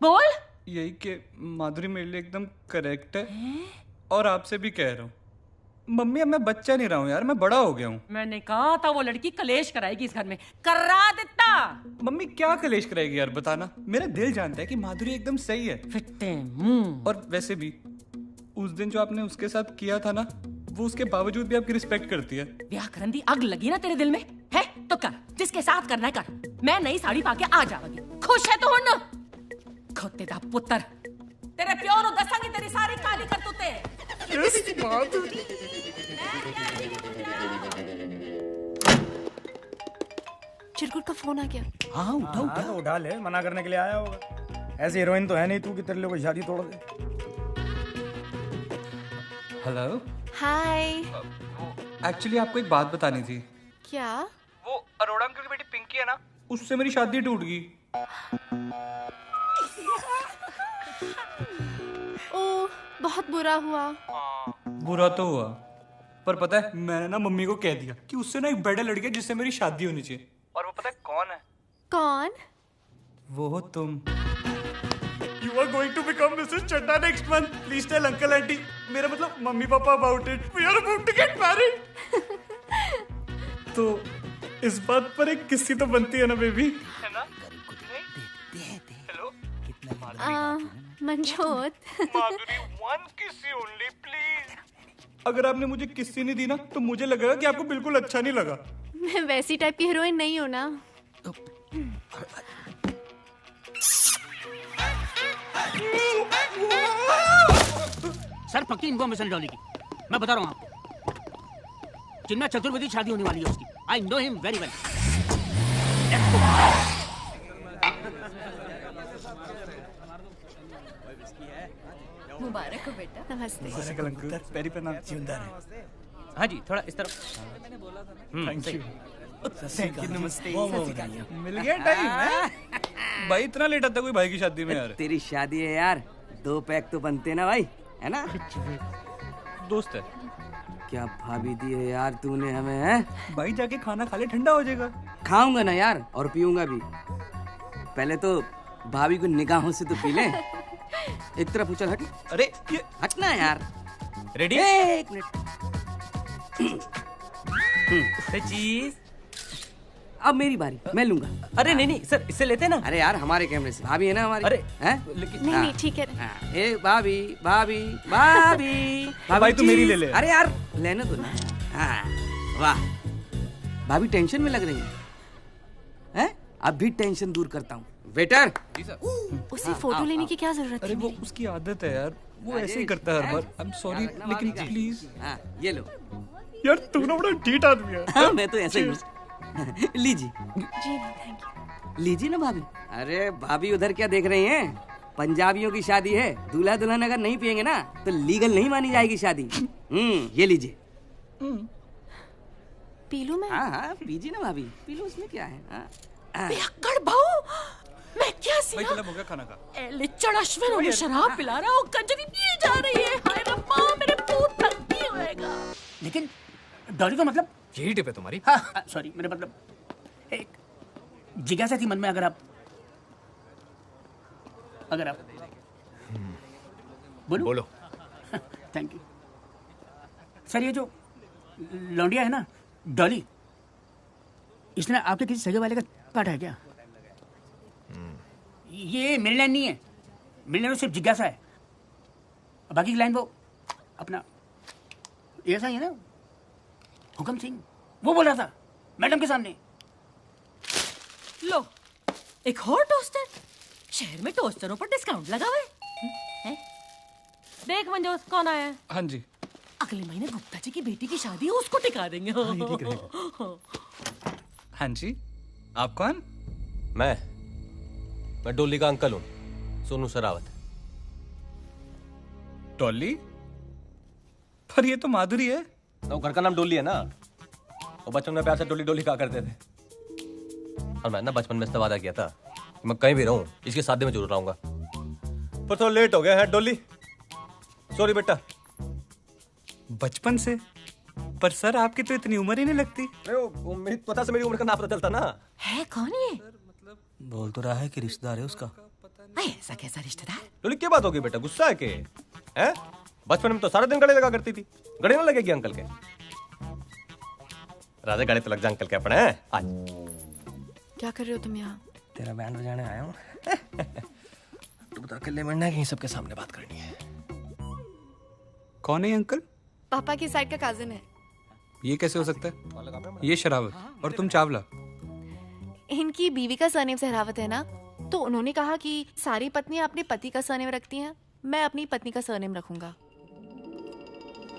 बोल। यही कि माधुरी मेरे लिए एकदम करेक्ट है, और आपसे भी कह रहा हूँ। मम्मी अब मैं बच्चा नहीं रहा हूँ यार, मैं बड़ा हो गया हूँ। मैंने कहा था वो लड़की कलेश कराएगी इस घर में, करा देता। मम्मी क्या कलेश कराएगी यार, बताना। मेरा दिल जानता है कि माधुरी एकदम सही है। फिट्टे मुंह। और वैसे भी उस दिन जो आपने उसके साथ किया था ना, वो उसके बावजूद भी आपकी रिस्पेक्ट करती है। ब्याह करन दी आग लगी ना तेरे दिल में है तो कर, जिसके साथ करना है कर। मैं नई साड़ी पाके आ जाऊंगी। खुश है तो हो ना? खोते दा पुत्र, तेरे प्यो नु दसांगी तेरी सारी काली करतूते। चिरकुट का फोन आ गया। हाँ उठा तो उठा ले, मना करने के लिए आया होगा। ऐसी हीरोइन तो है नहीं तू कि तेरे लिए कोई शादी तोड़ दे। हेलो। हाय। एक्चुअली आपको एक बात बतानी थी। क्या? वो अरोड़ा अंकल की बेटी पिंकी है ना, उससे मेरी शादी टूट गई। ओह, बहुत बुरा हुआ। बुरा तो हुआ, पर पता है मैंने ना मम्मी को कह दिया कि उससे ना एक बड़ा लड़का जिससे मेरी शादी होनी चाहिए। और वो पता है कौन है? कौन? वो हो तुम। You are going to become Mrs. Chadda next month. Please tell uncle auntie. मेरा मतलब mummy papa about it. We are about to get married. तो इस बात पर एक किस्सी तो बनती है ना बेबी, है ना? Hello. Manjot. Madhuri, one kiss only, please. अगर आपने मुझे किस्सी नहीं दी ना तो मुझे लगेगा कि आपको बिल्कुल अच्छा नहीं लगा। मैं वैसी टाइप की हीरोइन नहीं हूँ ना। सर पक्की इन्फॉर्मेशन डॉली की, मैं बता रहा हूँ आपको। चिन्मय चतुर्वेदी शादी होने वाली है उसकी। I know him very well. मुबारक हो बेटा। नमस्ते। पैरी पे नाम जिंदा रहे। हाँ जी, थोड़ा इस तरफ। Thank you. नमस्ते। मिल गया टाइम है? भाई इतना लेट आता कोई भाई की शादी में यार? तेरी शादी है यार, 2 पैक तो बनते ना भाई, है ना? दोस्त है। क्या भाभी दी है यार तूने हमें, है? भाई जाके खाना खा ले, ठंडा हो जाएगा। खाऊंगा ना यार, और पीऊंगा भी। पहले तो भाभी को निगाहों से तो पी ले। एक तरफ उछल, हट। अरे ये हटना यार। रेडी? एक मिनट। चीज। अब मेरी बारी, मैं लूंगा। अरे नहीं सर, इससे लेते ना। अरे यार हमारे कैमरे से, भाभी है ना हमारी। अरे हैं? लेकिन नहीं ठीक है। ए भाभी भाभी भाभी भाई तू मेरी ले ले। अरे यार लेने दो ना। हाँ, वाह भाभी टेंशन में लग रही है? अब भी टेंशन दूर करता हूँ। वेटर। उसे फोटो लेने की क्या जरूरत है? अरे वो उसकी आदत है यार, वो ऐसे ही करता है हर बार। आई एम सॉरी लेकिन प्लीज। ये लो यार, तू ना बड़ा ढीठ आदमी है। हाँ, मैं तो ऐसे ही हूँ। लीजिए। जी थैंक यू। लीजिए ना भाभी। अरे भाभी उधर क्या देख रही हैं? पंजाबियों की शादी है, दूल्हा दुल्हन अगर नहीं पियेंगे ना तो लीगल नहीं मानी जाएगी शादी। ये लीजिए। पी लूं मैं? हाँ पीजिए ना भाभी, पी लो, उसमें क्या है। पियक्कड़ बहू, मैं क्या भाई हो गया खाना का। लिचड़ अश्विन उन्हें शराब पिला रहा और कंजरी पिए जा रही है। हाय रब्बा, मेरे पेट फटी होएगा। लेकिन डॉली का मतलब यही टिप है तुम्हारी। हाँ सॉरी, मेरा मतलब एक जिज्ञासा थी मन में। अगर आप बोलो। Thank you sir. ये जो लौंडिया है ना डॉली, इसने आपके किसी सगे वाले का काटा है क्या? ये मेरी लाइन नहीं है, मेरी लाइन सिर्फ जिज्ञासा है। बाकी की लाइन वो अपना ऐसा ही है ना, हुक्म सिंह वो बोल रहा था मैडम के सामने। लो, एक और टोस्टर। शहर में टोस्टरों पर डिस्काउंट लगा हुआ है। देख मंजोत, कौन आया है? हाँ जी। अगले महीने गुप्ता जी की बेटी की शादी है, उसको टिका देंगे। हाँ जी, आप कौन? मैं डोली का अंकल हूँ, सोनू सरावत। डोली? पर ये तो माधुरी है। तो घर का नाम डोली है ना। वो बचपन में प्यार से डोली डोली कहा करते थे। और मैं ना बचपन में इससे वादा किया था कि मैं कहीं भी रहूं इसके शादी में जरूर रहूंगा। पर थोड़ा लेट हो गया है डोली, सॉरी बेटा। बचपन से? पर सर आपकी तो इतनी उम्र ही नहीं लगती। मेरी पता से मेरी उम्र का ना पता चलता ना। है कौन ये? बोल तो रहा है कि रिश्तेदार है उसका। ऐसा कैसा रिश्तेदार? डोली क्या बात होगी बेटा, गुस्सा है के? हैं? बचपन में तो सारा दिन गड़े लगा करती थी, गड़े ना लगेगी अंकल के? राजा गड़े तो लग जा अंकल के अपने। आज क्या कर रहे हो तुम यहाँ? तेरा बैंड बजाने आया हूँ। तू बता अकेले मिलना है कि सबके सामने बात करनी है? कौन है अंकल? पापा की साइड का काजिन है। ये कैसे हो सकता है? ये शरावत और तुम चावला। इनकी बीवी का सरनेम सहरावत है ना, तो उन्होंने कहा कि सारी पत्नियां अपने पति का सरनेम रखती हैं, मैं अपनी पत्नी का सरनेम रखूंगा।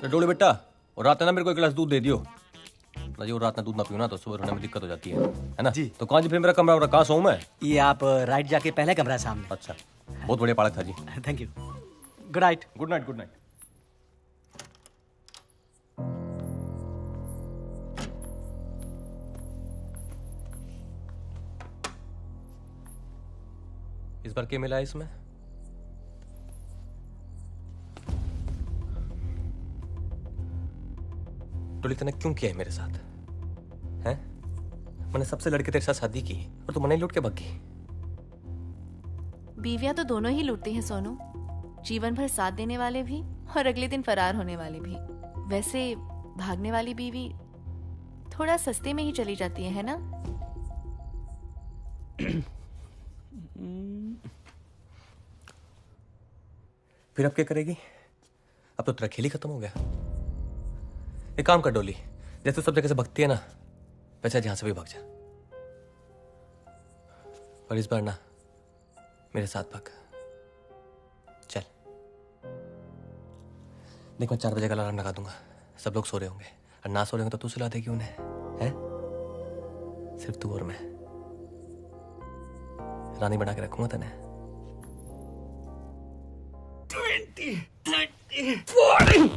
डोली बेटा, और रात में ना मेरे को एक गिलास दूध दे दियो ना जी। और रात में दूध ना पियो ना तो सुबह होने में दिक्कत हो जाती है ना जी। तो कहाँ जी फिर मेरा कमरा कहाँ सोऊं मैं? ये आप राइट जाके पहले कमरा है सामने। अच्छा, बहुत बढ़िया पालक था जी। Thank you. Good night. Good night. Good night. इस बार क्या मिला है इसमें? डोली तूने क्यों किया है मेरे साथ? हैं? मैंने सबसे लड़के तेरे साथ शादी की और तू मने लूट के भाग गई। बीवियां तो दोनों ही लूटती हैं सोनू, जीवन भर साथ देने वाले भी और अगले दिन फरार होने वाले भी। वैसे भागने वाली बीवी थोड़ा सस्ते में ही चली जाती है ना? फिर अब क्या करेगी? अब तो तेरा खेल ही खत्म हो गया। एक काम कर डोली, जैसे सब जगह से भगती है ना, वैसे जहां से भी भाग जा। और इस बार ना मेरे साथ भाग। चल देख, मैं 4 बजे का अलार्म लगा दूंगा। सब लोग सो रहे होंगे और ना सो रहे होंगे तो तू सुला देगी उन्हें, हैं? सिर्फ तू और मैं रानी बना के रखूंगा तने। 20, 30, 40।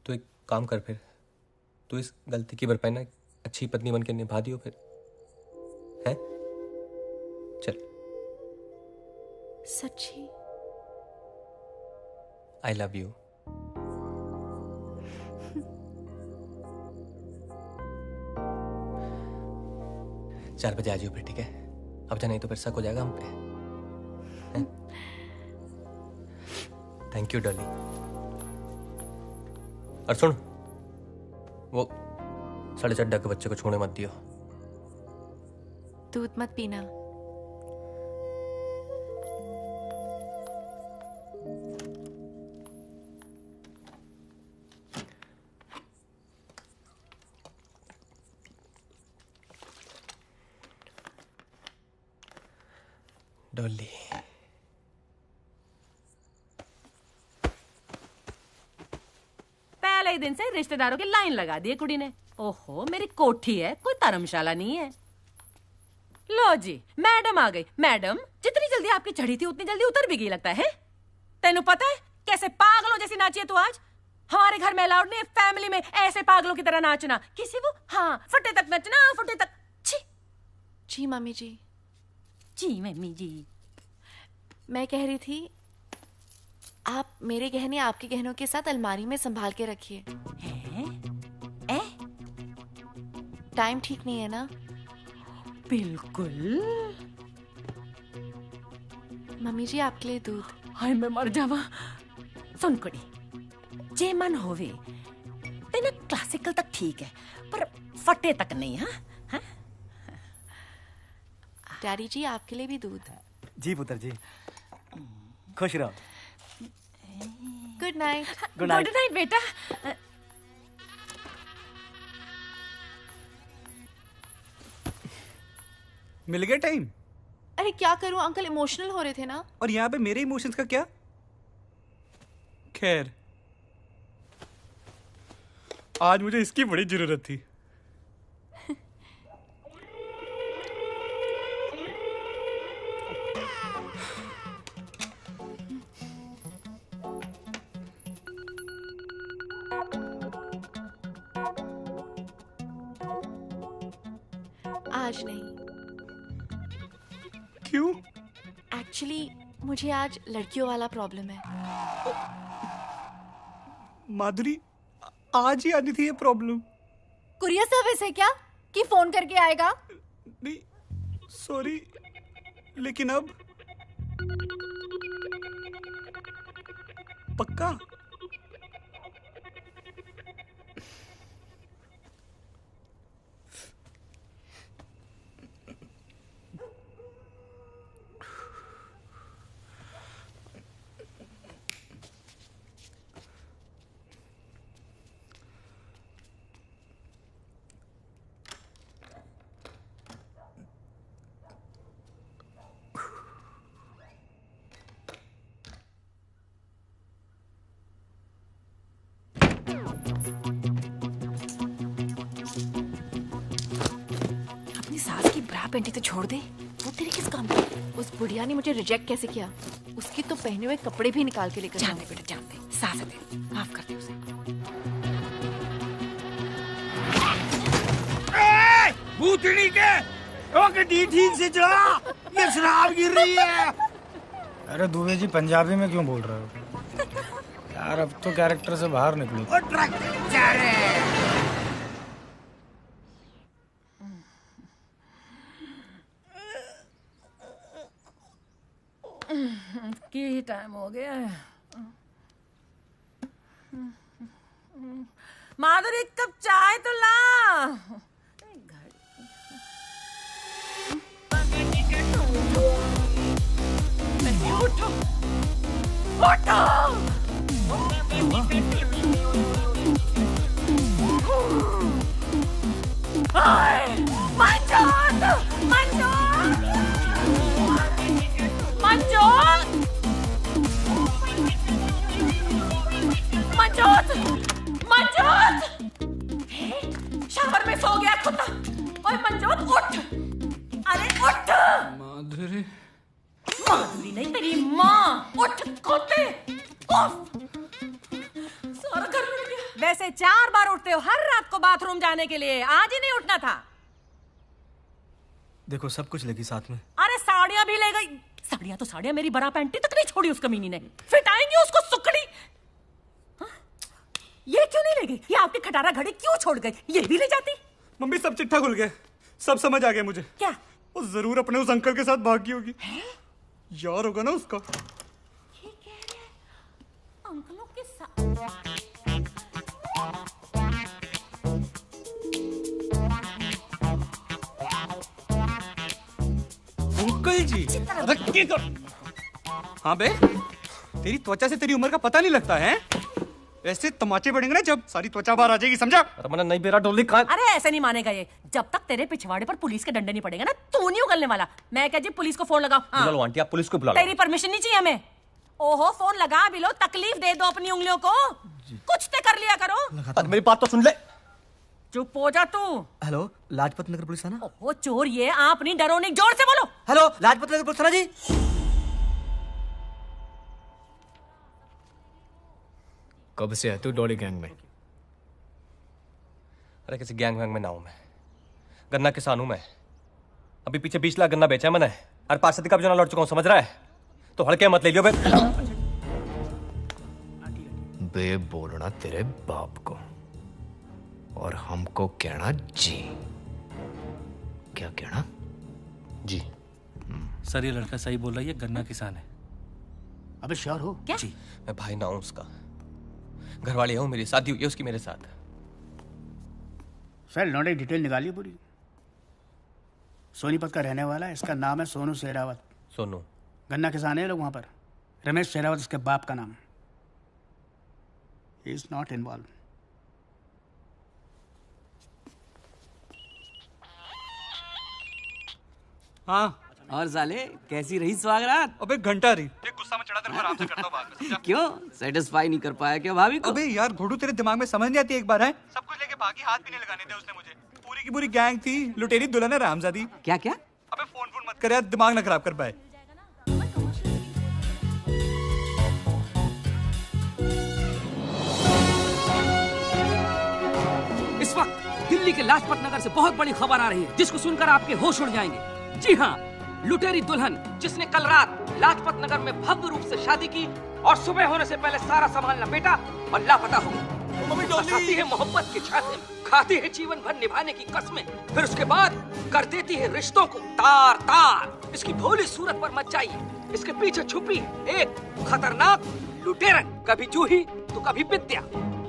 तो एक काम कर, फिर तू इस गलती की भरपाई ना अच्छी पत्नी बन के निभा दियो फिर, हैं? चल। सच्ची? I love you. चार बजे आ जाओ फिर, ठीक है? अब जा, नहीं तो फिर शक हो जाएगा हम पे। Thank you Dolly. और सुन, वो 4:30 के बच्चे को छोड़ने मत दियो। दूध मत पीना। डॉली, पहले ही दिन से रिश्तेदारों की लाइन लगा दी है कुड़ी ने। ओहो, मेरी कोठी है, कोई धर्मशाला नहीं है। लो जी, मैडम आ गई। मैडम, जितनी जल्दी आपकी चढ़ी थी उतनी जल्दी उतर भी गई लगता है। तेनू पता है कैसे पागलों जैसी नाची है तू आज? हमारे घर में अलाउड नहीं है फैमिली में ऐसे पागलों की तरह नाचना। किसी वो हाँ फटे तक नचना, फटे तक। छी। जी मम्मी जी। जी मम्मी जी। मैं कह रही थी, आप मेरे गहने आपके गहनों के साथ अलमारी में संभाल के रखिए। टाइम ठीक नहीं है ना? बिल्कुल। मम्मी जी, आपके लिए दूध। हाय मैं मर जावा। सुन कुड़ी, जे मन होवे तेना क्लासिकल तक ठीक है, पर फटे तक नहीं। हाँ डैडी जी, आपके लिए भी दूध। जी पुत्र जी, खुश रहो। Good night. Good night. Good night बेटा। मिल गया टाइम? अरे क्या करूं अंकल, इमोशनल हो रहे थे ना। और यहाँ पे मेरे इमोशंस का क्या? खैर, आज मुझे इसकी बड़ी जरूरत थी। आज नहीं। क्यों? एक्चुअली मुझे आज लड़कियों वाला प्रॉब्लम है। माधुरी, आज ही आनी थी ये प्रॉब्लम। कुरियर सर्विस है क्या कि फोन करके आएगा? नहीं सॉरी, लेकिन अब पक्का? उसकी ब्रा पेंटी तो छोड़ दे, वो तेरे किस काम की? उस बुढ़िया ने मुझे रिजेक्ट कैसे किया? उसकी तो पहने हुए कपड़े भी निकाल के लेकर जानते बेटा जानते, सास दे, माफ कर दे उसे। भूतनी के ओके ठीक से चला, ये शराब गिर रही है। अरे दुबे जी पंजाबी में क्यों बोल रहे हो यार? अब तो कैरेक्टर से बाहर निकलो। और ट्रक जा रहे हैं। की टाइम हो गया है। माधुरी एक कप चाय तो ला। उठो उठो। मंजोत मंजोत मंजोत मंजोत मंजोत। शावर में सो गया कुत्ता। ओए मंजोत उठ, अरे उठ। माधुरी माधुरी नहीं तेरी माँ। उठ कुत्ते। सारा घर रुक गया। वैसे 4 बार उठते हो हर रात को बाथरूम जाने के लिए, आज ही नहीं उठना था। देखो सब कुछ लेगी साथ में। अरे साड़ियां भी ले गई। साड़ियां तो साड़ियां, मेरी बरा पैंटी तक नहीं छोड़ी उस कमीनी ने। फिट आएंगी उसको सुकड़ी। हाँ? ये क्यों नहीं ले गई? ये आपकी खटारा घड़ी क्यों छोड़ गई? ये भी ले जाती। मम्मी सब चिट्ठा खुल गया, सब समझ आ गया मुझे। क्या? वो जरूर अपने उस अंकल के साथ भागी होगी। यार होगा ना उसका। अंकलों के साथ। अंकल जी अरे क्या कर? हाँ बे, तेरी त्वचा से तेरी उम्र का पता नहीं लगता है। ऐसे तमाचे पड़ेंगे ना जब सारी त्वचा बाहर आ जाएगी, समझा? अरे मैंने नहीं बेरा डोली कहाँ? अरे ऐसे नहीं मानेगा ये। जब तक तेरे पिछवाड़े पर पुलिस के डंडे नहीं पड़ेगा ना, तू नहीं उगलने वाला। मैं क्या जी पुलिस को फोन लगाओ? बुला लो आंटी, आप पुलिस को बुला लो। तेरी परमिशन नहीं चाहिए हमें। ओहो फोन लगा भी लो, तकलीफ दे दो अपनी उंगलियों को। कुछ तो कर लिया करो। मेरी बात तो सुन ले। चुप हो जा तू। हेलो लाजपत नगर पुलिस थाना। ओहो चोर ये, आप नहीं डरो नहीं, जोर से बोलो। हेलो लाजपत नगर पुलिस थाना जी। कब से है तू डॉली गैंग में? अरे किसी गैंग वैंग में ना हूं मैं, गन्ना किसान हूं मैं। अभी पीछे 20 लाख गन्ना बेचा है मैंने, और 5 सदी का भी जो लौट चुका हूं, समझ रहा है? तो हल्के मत ले लियो बे। बे बोलना तेरे बाप को और हमको कहना जी। क्या कहना? जी। सर ये लड़का सही बोल रहा है, ये गन्ना किसान है। अबे श्योर हो? क्या? जी मैं भाई ना हूं उसका, घरवाली हूं, मेरी शादी हुई है उसकी मेरे साथ। सर लौंडे डिटेल निकालिए पूरी। सोनीपत का रहने वाला है, इसका नाम है सोनू शेरावत। सोनू गन्ना किसान है लोग वहां पर। रमेश शेरावत इसके बाप का नाम। He is not involve. हाँ और साले कैसी रही सुहागरात? अबे घंटा रही। एक गुस्सा में चढ़ा तेरे को आराम से करता हूं बाद में। क्यों सेटिस्फाई नहीं कर पाया क्या भाभी को? अबे यार घोड़ू तेरे दिमाग में समझ नहीं आती एक बार है? सब कुछ लेके भागी, हाथ भी नहीं लगाने थे उसने मुझे। पूरी की पूरी गैंग थी, लुटेरी दुल्हन है रामजादी। क्या क्या? अबे फोन मत कर यार, दिमाग ना खराब कर पाए। इस वक्त दिल्ली के लाजपत नगर से बहुत बड़ी खबर आ रही है, जिसको सुनकर आपके होश उड़ जाएंगे। जी हाँ, लुटेरी दुल्हन जिसने कल रात लाजपत नगर में भव्य रूप से शादी की और सुबह होने से पहले सारा सामान लपेटा और लापता हो गई। फंसाती है मोहब्बत के छाते में, खाती है जीवन भर निभाने की कस्में, फिर उसके बाद कर देती है रिश्तों को तार तार। इसकी भोली सूरत पर मत जाइए, इसके पीछे छुपी एक खतरनाक लुटेरन। कभी जूही तो कभी विद्या,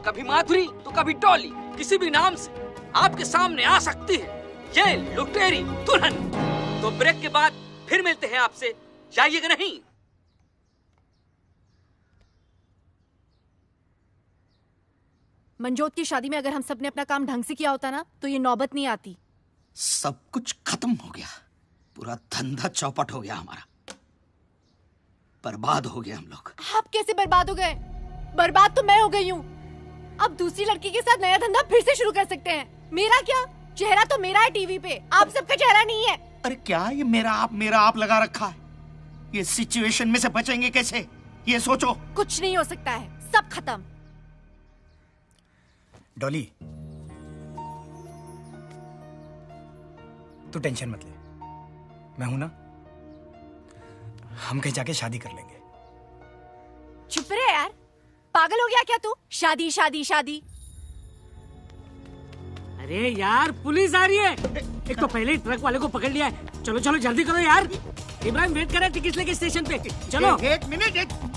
कभी माधुरी तो कभी डॉली, किसी भी नाम से आपके सामने आ सकती है ये लुटेरी दुल्हन। तो ब्रेक के बाद फिर मिलते हैं आपसे, जाइएगा नहीं। मंजोत की शादी में अगर हम सब ने अपना काम ढंग से किया होता ना, तो ये नौबत नहीं आती। सब कुछ खत्म हो गया, पूरा धंधा चौपट हो गया हमारा। बर्बाद हो गया हम लोग। आप कैसे बर्बाद हो गए? बर्बाद तो मैं हो गई हूँ। अब दूसरी लड़की के साथ नया धंधा फिर से शुरू कर सकते हैं। मेरा क्या? चेहरा तो मेरा है टीवी पे, आप सबका चेहरा नहीं है। अरे क्या ये मेरा आप लगा रखा है? ये सिचुएशन में से बचेंगे कैसे, ये सोचो। कुछ नहीं हो सकता है, सब खत्म। डॉली, तू टेंशन मत ले, मैं हूं ना। हम कहीं जाके शादी कर लेंगे। चुप रहे यार, पागल हो गया क्या तू? शादी शादी शादी। अरे यार पुलिस आ रही है। एक तो पहले ही ट्रक वाले को पकड़ लिया है। चलो चलो जल्दी करो यार, इब्राहिम वेट कर रहा है टिकट लेके स्टेशन पे। चलो। एक मिनट।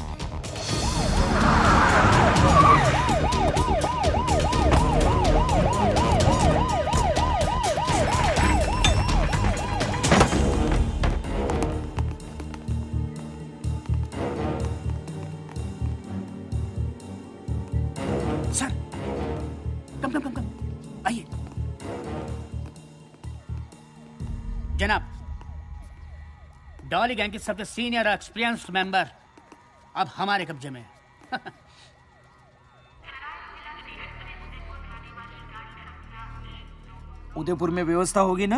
सर, कम आइए। जनाब, डॉली गैंग के सबसे सीनियर एक्सपीरियंस्ड मेंबर अब हमारे कब्जे में है। उदयपुर में व्यवस्था होगी ना?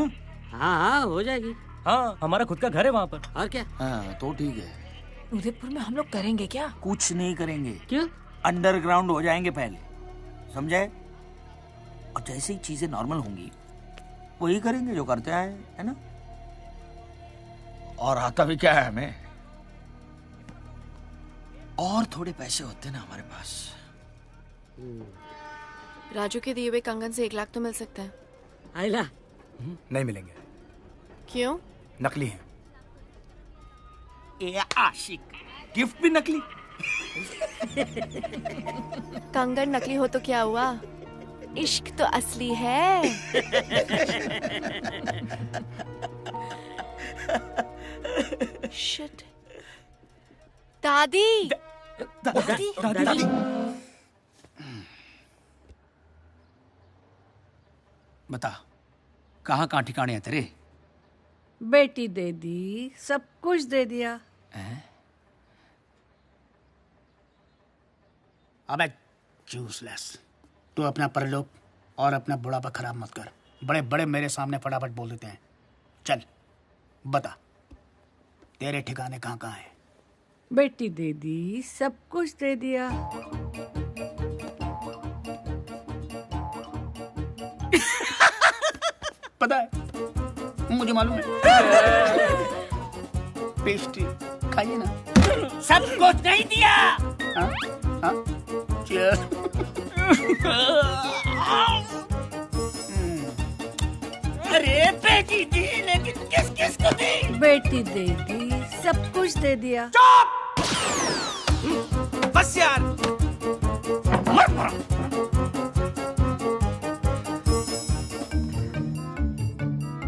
हाँ हो जाएगी। हाँ, हमारा खुद का घर है वहाँ पर। और क्या? हाँ तो ठीक है। उदयपुर में हम लोग करेंगे क्या? कुछ नहीं करेंगे। क्यों? अंडरग्राउंड हो जाएंगे पहले, समझे? और जैसे ही चीजें नॉर्मल होंगी वही करेंगे जो करते आए, है ना? और आता भी क्या है हमें, और थोड़े पैसे होते ना हमारे पास। राजू के दिए हुए कंगन से 1 लाख तो मिल सकता है। आइला नहीं मिलेंगे। क्यों? नकली है। ए आशिक, गिफ्ट भी नकली। कंगन नकली हो तो क्या हुआ, इश्क तो असली है। शिट। दादी। दादी। बता, कहाँ ठिकाने हैं तेरे? बेटी दे दी, सब कुछ दे दिया। अबे यूजलेस, तू अपना परलोक और अपना बुढ़ापा खराब मत कर। बड़े बड़े मेरे सामने फटाफट बोल देते हैं। चल बता, तेरे ठिकाने कहाँ कहाँ है? बेटी दे दी, सब कुछ दे दिया। पता है, मुझे मालूम है। पेस्ट्री खाइए ना। सब कुछ नहीं दिया। हाँ? हाँ? Cheers. अरे बेटी दी, लेकिन किस किस को दी? बेटी दे दी, सब कुछ दे दिया। चुप! बस यार, मर मर।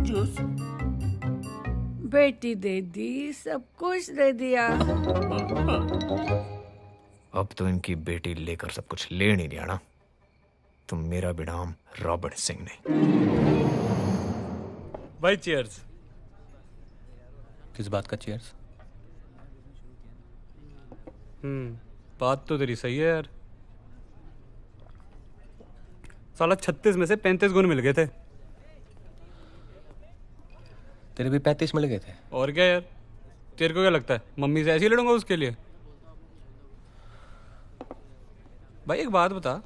जूस। बेटी दे दी, सब कुछ दे दिया। अब तो इनकी बेटी लेकर सब कुछ ले नहीं दिया ना, तो मेरा भी नाम रॉबर्ट सिंह नहीं। भाई चीयर्स। किस बात का चीयर्स? बात तो तेरी सही है यार। साला 36 में से 35 गुण मिल गए थे। तेरे भी 35 मिल गए थे। और क्या यार, तेरे को क्या लगता है मम्मी से ऐसे ही लड़ूंगा उसके लिए? भाई एक बात बता,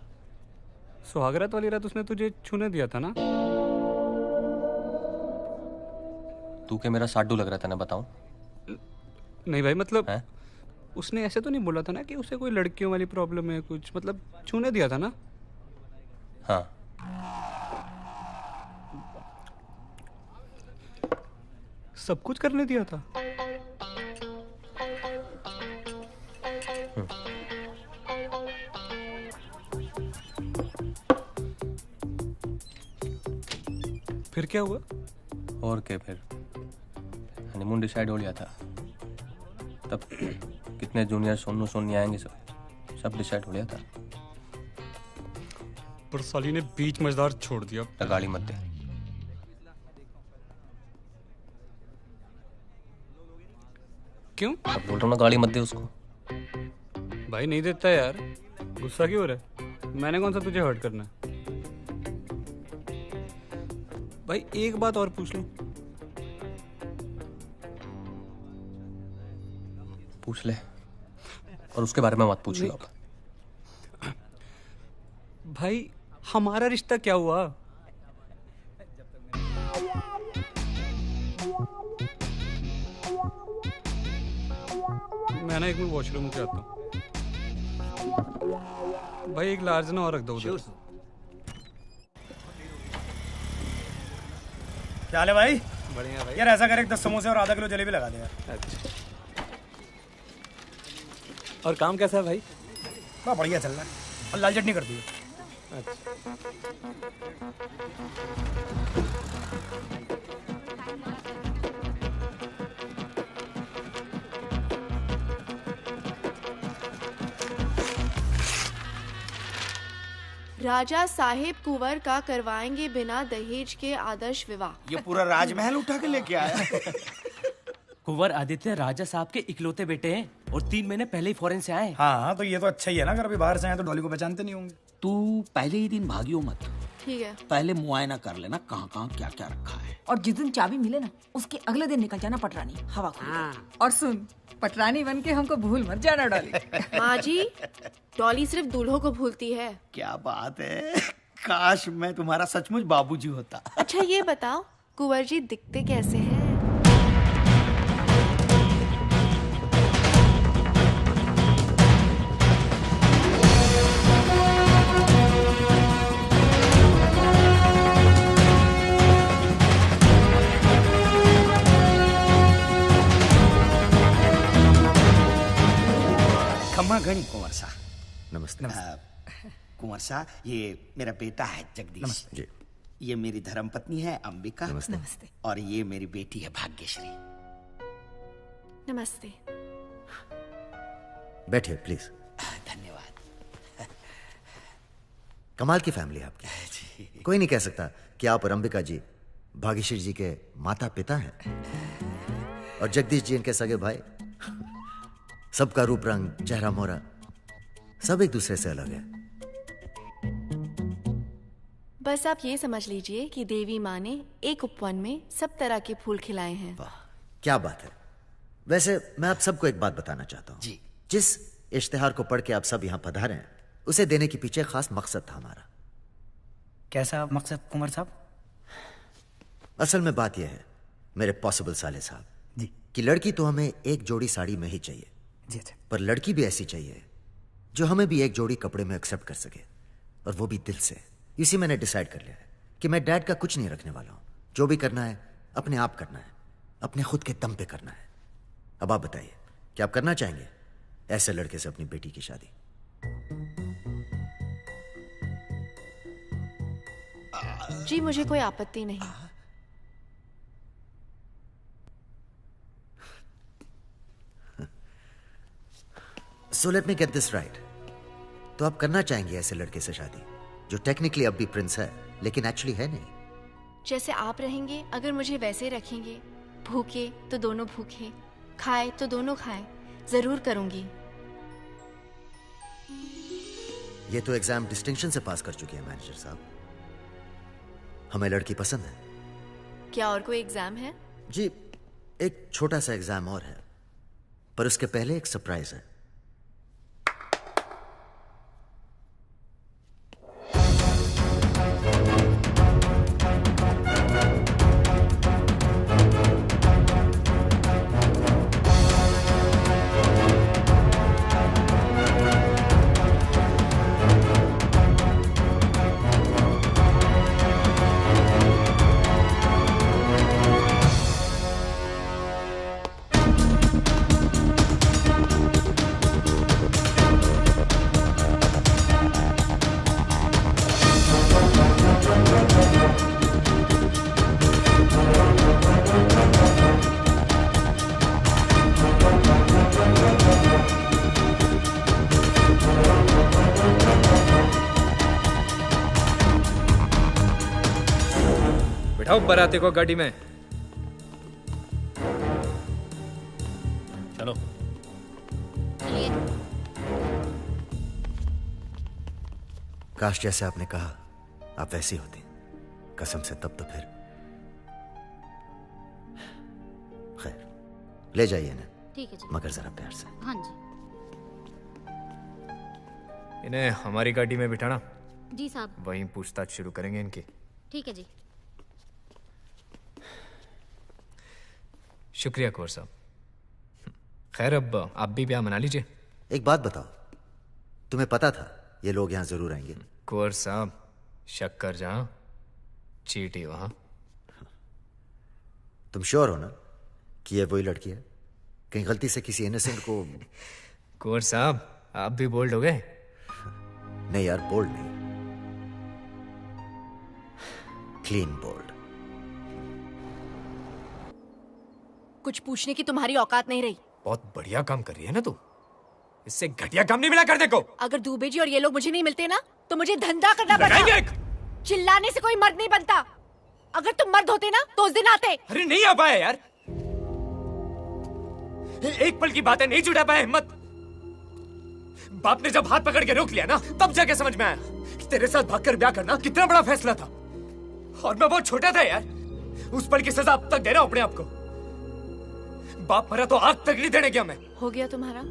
सुहागरात वाली रात उसने तुझे छूने दिया था ना? तू क्या मेरा साडू लग रहा था ना, बताऊं? नहीं भाई, मतलब उसने ऐसे तो नहीं बोला था ना कि उसे कोई लड़कियों वाली प्रॉब्लम है कुछ, मतलब छूने दिया था ना? हाँ। सब कुछ करने दिया था? फिर क्या हुआ? और क्या, फिर हनीमून डिसाइड हो लिया था। तब कितने जूनियर सोनू सोनी आएंगे, सब डिसाइड हो लिया था। पर साली ने बीच मजेदार छोड़ दिया। गाड़ी मत दे। क्यों? अब बोल रहा हूँ ना, गाड़ी मत दे उसको। भाई नहीं देता यार, गुस्सा क्यों हो रहा है? मैंने कौन सा तुझे हर्ट करना है? भाई एक बात और पूछ लूं? पूछ ले, और उसके बारे में मत पूछ लो। भाई हमारा रिश्ता क्या हुआ? मैं ना एक मिनट वॉशरूम से आता हूँ। भाई एक लार्ज ना और रख दो उधर। क्या हाल है भाई? बढ़िया भाई। यार ऐसा कर, 10 समोसे और आधा किलो जलेबी लगा दे यार। अच्छा। और काम कैसा है भाई? बड़ा बढ़िया चल रहा है, और लाल चटनी कर दी। राजा साहेब कुंवर का करवाएंगे बिना दहेज के आदर्श विवाह। ये पूरा राजमहल उठा के लेके आया। कुंवर आदित्य राजा साहब के इकलौते बेटे हैं और 3 महीने पहले ही फॉरेन से आए। हाँ तो ये तो अच्छा ही है ना, अगर अभी बाहर से आए तो डॉली को पहचानते नहीं होंगे। तू पहले ही दिन भागियो मत, ठीक है। पहले मुआयना कर लेना कहाँ कहाँ क्या क्या रखा है। और जिस दिन चाबी मिले ना, उसके अगले दिन निकल जाना पटरानी हवा खुल। और सुन, पटरानी बन के हमको भूल मत जाना डॉली। माँ जी, डॉली सिर्फ दूल्हों को भूलती है। क्या बात है, काश मैं तुम्हारा सचमुच बाबूजी होता। अच्छा ये बताओ, कुंवर जी दिखते कैसे हैं? खम्मा घनी कुंवर सा। नमस्ते। कुंवर सा, ये मेरा बेटा है जगदीश। नमस्ते जी। ये मेरी धर्मपत्नी है अंबिका। नमस्ते। नमस्ते। और ये मेरी बेटी है भाग्यश्री। नमस्ते। बैठिए प्लीज। धन्यवाद। कमाल की फैमिली है आपकी। कोई नहीं कह सकता कि आप और अंबिका जी भाग्यश्री जी के माता पिता हैं, और जगदीश जी इनके सगे भाई। सबका रूप रंग, चेहरा मोहरा सब एक दूसरे से अलग है। बस आप ये समझ लीजिए कि देवी माँ ने एक उपवन में सब तरह के फूल खिलाए हैं। वाह क्या बात है। वैसे मैं आप सबको एक बात बताना चाहता हूँ जी। जिस इश्तिहार को पढ़ के आप सब यहाँ पधारे हैं, उसे देने के पीछे खास मकसद था हमारा। कैसा मकसद कुंवर साहब? असल में बात यह है मेरे पॉसिबल साले साहब जी, कि लड़की तो हमें एक जोड़ी साड़ी में ही चाहिए जी। अच्छा। पर लड़की भी ऐसी चाहिए जो हमें भी एक जोड़ी कपड़े में एक्सेप्ट कर सके, और वो भी दिल से। इसी मैंने डिसाइड कर लिया है कि मैं डैड का कुछ नहीं रखने वाला हूं। जो भी करना है अपने आप करना है, अपने खुद के दम पे करना है। अब आप बताइए, क्या आप करना चाहेंगे ऐसे लड़के से अपनी बेटी की शादी? जी मुझे कोई आपत्ति नहीं। So let me get this right. तो आप करना चाहेंगे ऐसे लड़के से शादी जो टेक्निकली अब भी प्रिंस है लेकिन एक्चुअली है नहीं? जैसे आप रहेंगे, अगर मुझे वैसे रखेंगे, भूखे तो दोनों भूखे, खाए तो दोनों खाए, जरूर करूंगी। ये तो एग्जाम डिस्टिंक्शन से पास कर चुकी है मैनेजर साहब। हमें लड़की पसंद है। क्या और कोई एग्जाम है? जी एक छोटा सा एग्जाम और है, पर उसके पहले एक सरप्राइज है। बिठाओ बराती को गाड़ी में। चलो। काश जैसे आपने कहा आप वैसी होती, कसम से। तब तो फिर ले जाइए इन्हें, ठीक है जी। मगर जरा प्यार से। हाँ जी। इन्हें हमारी गाड़ी में बिठाना, जी साहब। वहीं पूछताछ शुरू करेंगे इनकी। ठीक है जी। शुक्रिया कुंवर साहब। खैर अब आप भी ब्याह मना लीजिए। एक बात बताओ, तुम्हें पता था ये लोग यहाँ जरूर आएंगे? कुंवर साहब, शक्कर जहां चीटी वहां। तुम श्योर हो ना कि ये वही लड़की है? कहीं गलती से किसी इनोसेंट को। कुंवर साहब, आप भी बोल्ड हो गए? नहीं यार, बोल्ड नहीं, क्लीन बोल्ड। कुछ पूछने की तुम्हारी औकात नहीं रही। बहुत बढ़िया काम कर रही है ना तू, इससे घटिया काम नहीं मिला कर देखो। अगर दुबे जी और ये लोग मुझे नहीं मिलते ना तो मुझे धंधा करना पड़ता। चिल्लाने से कोई मर्द नहीं बनता। अगर तुम मर्द होते ना तो उस दिन आते। अरे नहीं आ पाया यार, एक पल की बात है, नहीं जुटा पाया हिम्मत। बाप ने जब हाथ पकड़ के रोक लिया ना, तब जाके समझ में आया कि तेरे साथ भागकर ब्याह करना कितना बड़ा फैसला था। और मैं बहुत छोटा था यार, उस पल की सजा अब तक दे रहा हूं अपने आप को। बाप मरा तो आग तक नहीं देने गया मैं। हो गया तुम्हारा?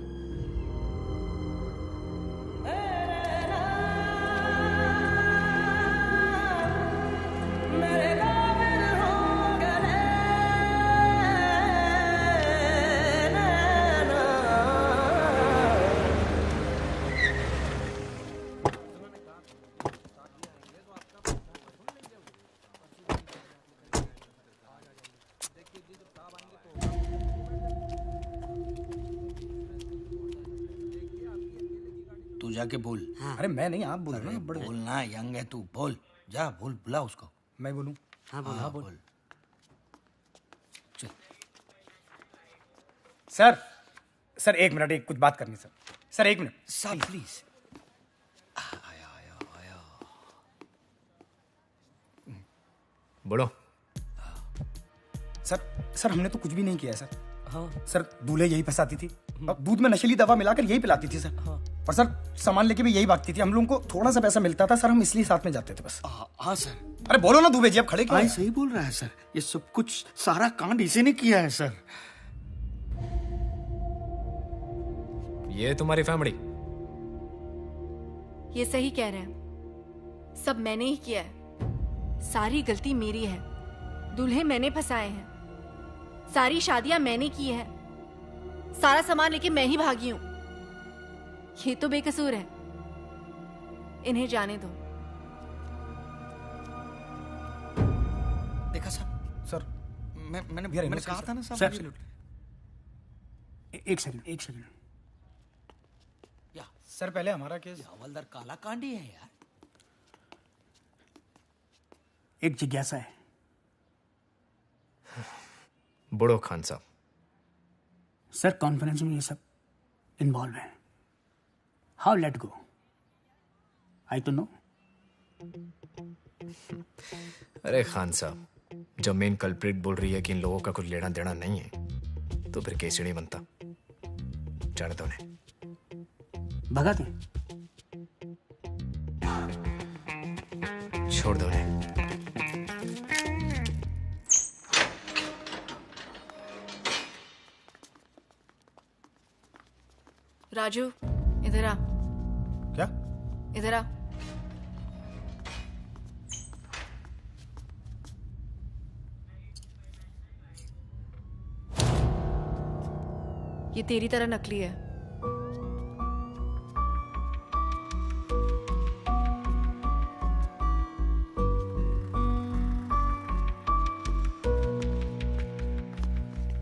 तू जाके बोल। हाँ। अरे मैं नहीं, आप बोल रहे हैं। बोलना, यंग है तू, बोल जा, बोल, बुला उसको। मैं बोलूं? हाँ बोल, हाँ बोल। सर एक मिनट, एक कुछ बात करनी सर। सर एक मिनट सर प्लीज। बोलो। सर हमने तो कुछ भी नहीं किया है सर। हाँ। सर दूल्हे यही फंसाती थी, अब दूध में नशीली दवा मिलाकर यही पिलाती थी सर। हाँ। और सर सामान लेके भी यही भागती थी। हम लोगों को थोड़ा सा पैसा मिलता था सर, हम इसलिए साथ में जाते थे बस। हाँ सर। अरे बोलो ना दुबे जी, आप खड़े क्यों हैं? सही बोल रहा है सर, ये सब कुछ सारा कांड इसी ने किया है सर। ये तुम्हारी फैमिली? ये सही कह रहे हैं, सब मैंने ही किया है। सारी गलती मेरी है। दूल्हे मैंने फंसाए हैं, सारी शादियां मैंने की है, सारा सामान लेके मैं ही भागी हूं। ये तो बेकसूर है, इन्हें जाने दो। देखा सर, मैंने कहा था ना सर। एक सेकंड सर, पहले हमारा केस। हवलदार काला कांडी है यार। एक जिज्ञासा है। बड़ो खान साहब। सर कॉन्फ्रेंस में ये सब इन्वॉल्व है। How let go? आई तो नो। अरे खान साहब, जब मेन कल्प्रिट बोल रही है कि इन लोगों का कुछ लेना देना नहीं है, तो फिर केस नहीं बनता। जाने दो उन्हें। भगा दे। छोड़ दो उन्हें। राजू इधर आ। क्या? इधर आ। ये तेरी तरह नकली है।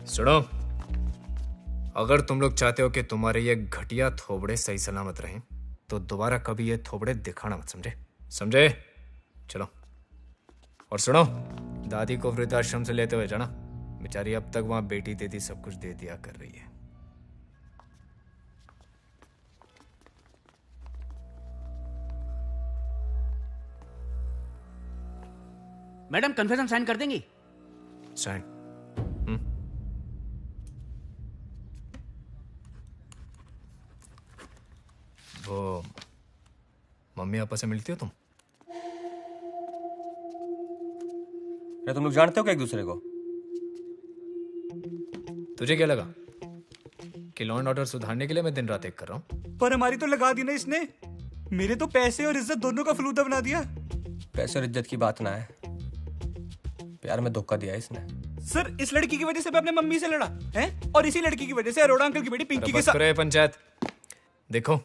सुनो, अगर तुम लोग चाहते हो कि तुम्हारे ये घटिया थोबड़े सही सलामत रहें, तो दोबारा कभी ये थोबड़े दिखाना मत, समझे? चलो। और सुनो, दादी को वृद्धाश्रम से लेते हुए जाना। बेचारी अब तक वहां बेटी दीदी सब कुछ दे दिया कर रही है। मैडम कन्फेशन साइन कर देंगी? साइन। वो मम्मी पापा से मिलती हो तुम? क्या तुम लोग जानते हो क्या एक दूसरे को? तुझे क्या लगा कि लॉ एंड ऑर्डर सुधारने के लिए मैं दिन रात एक कर रहा हूँ? पर हमारी तो लगा दी ना इसने। मेरे तो पैसे और इज्जत दोनों का फलूदा बना दिया। पैसे और इज्जत की बात ना है, प्यार में धोखा दिया इसने। सर इस लड़की की वजह से मैं अपने मम्मी से लड़ा है, और इसी लड़की की वजह से अरोड़ा अंकल की बेटी पिंकी के साथ। करे पंचायत, देखो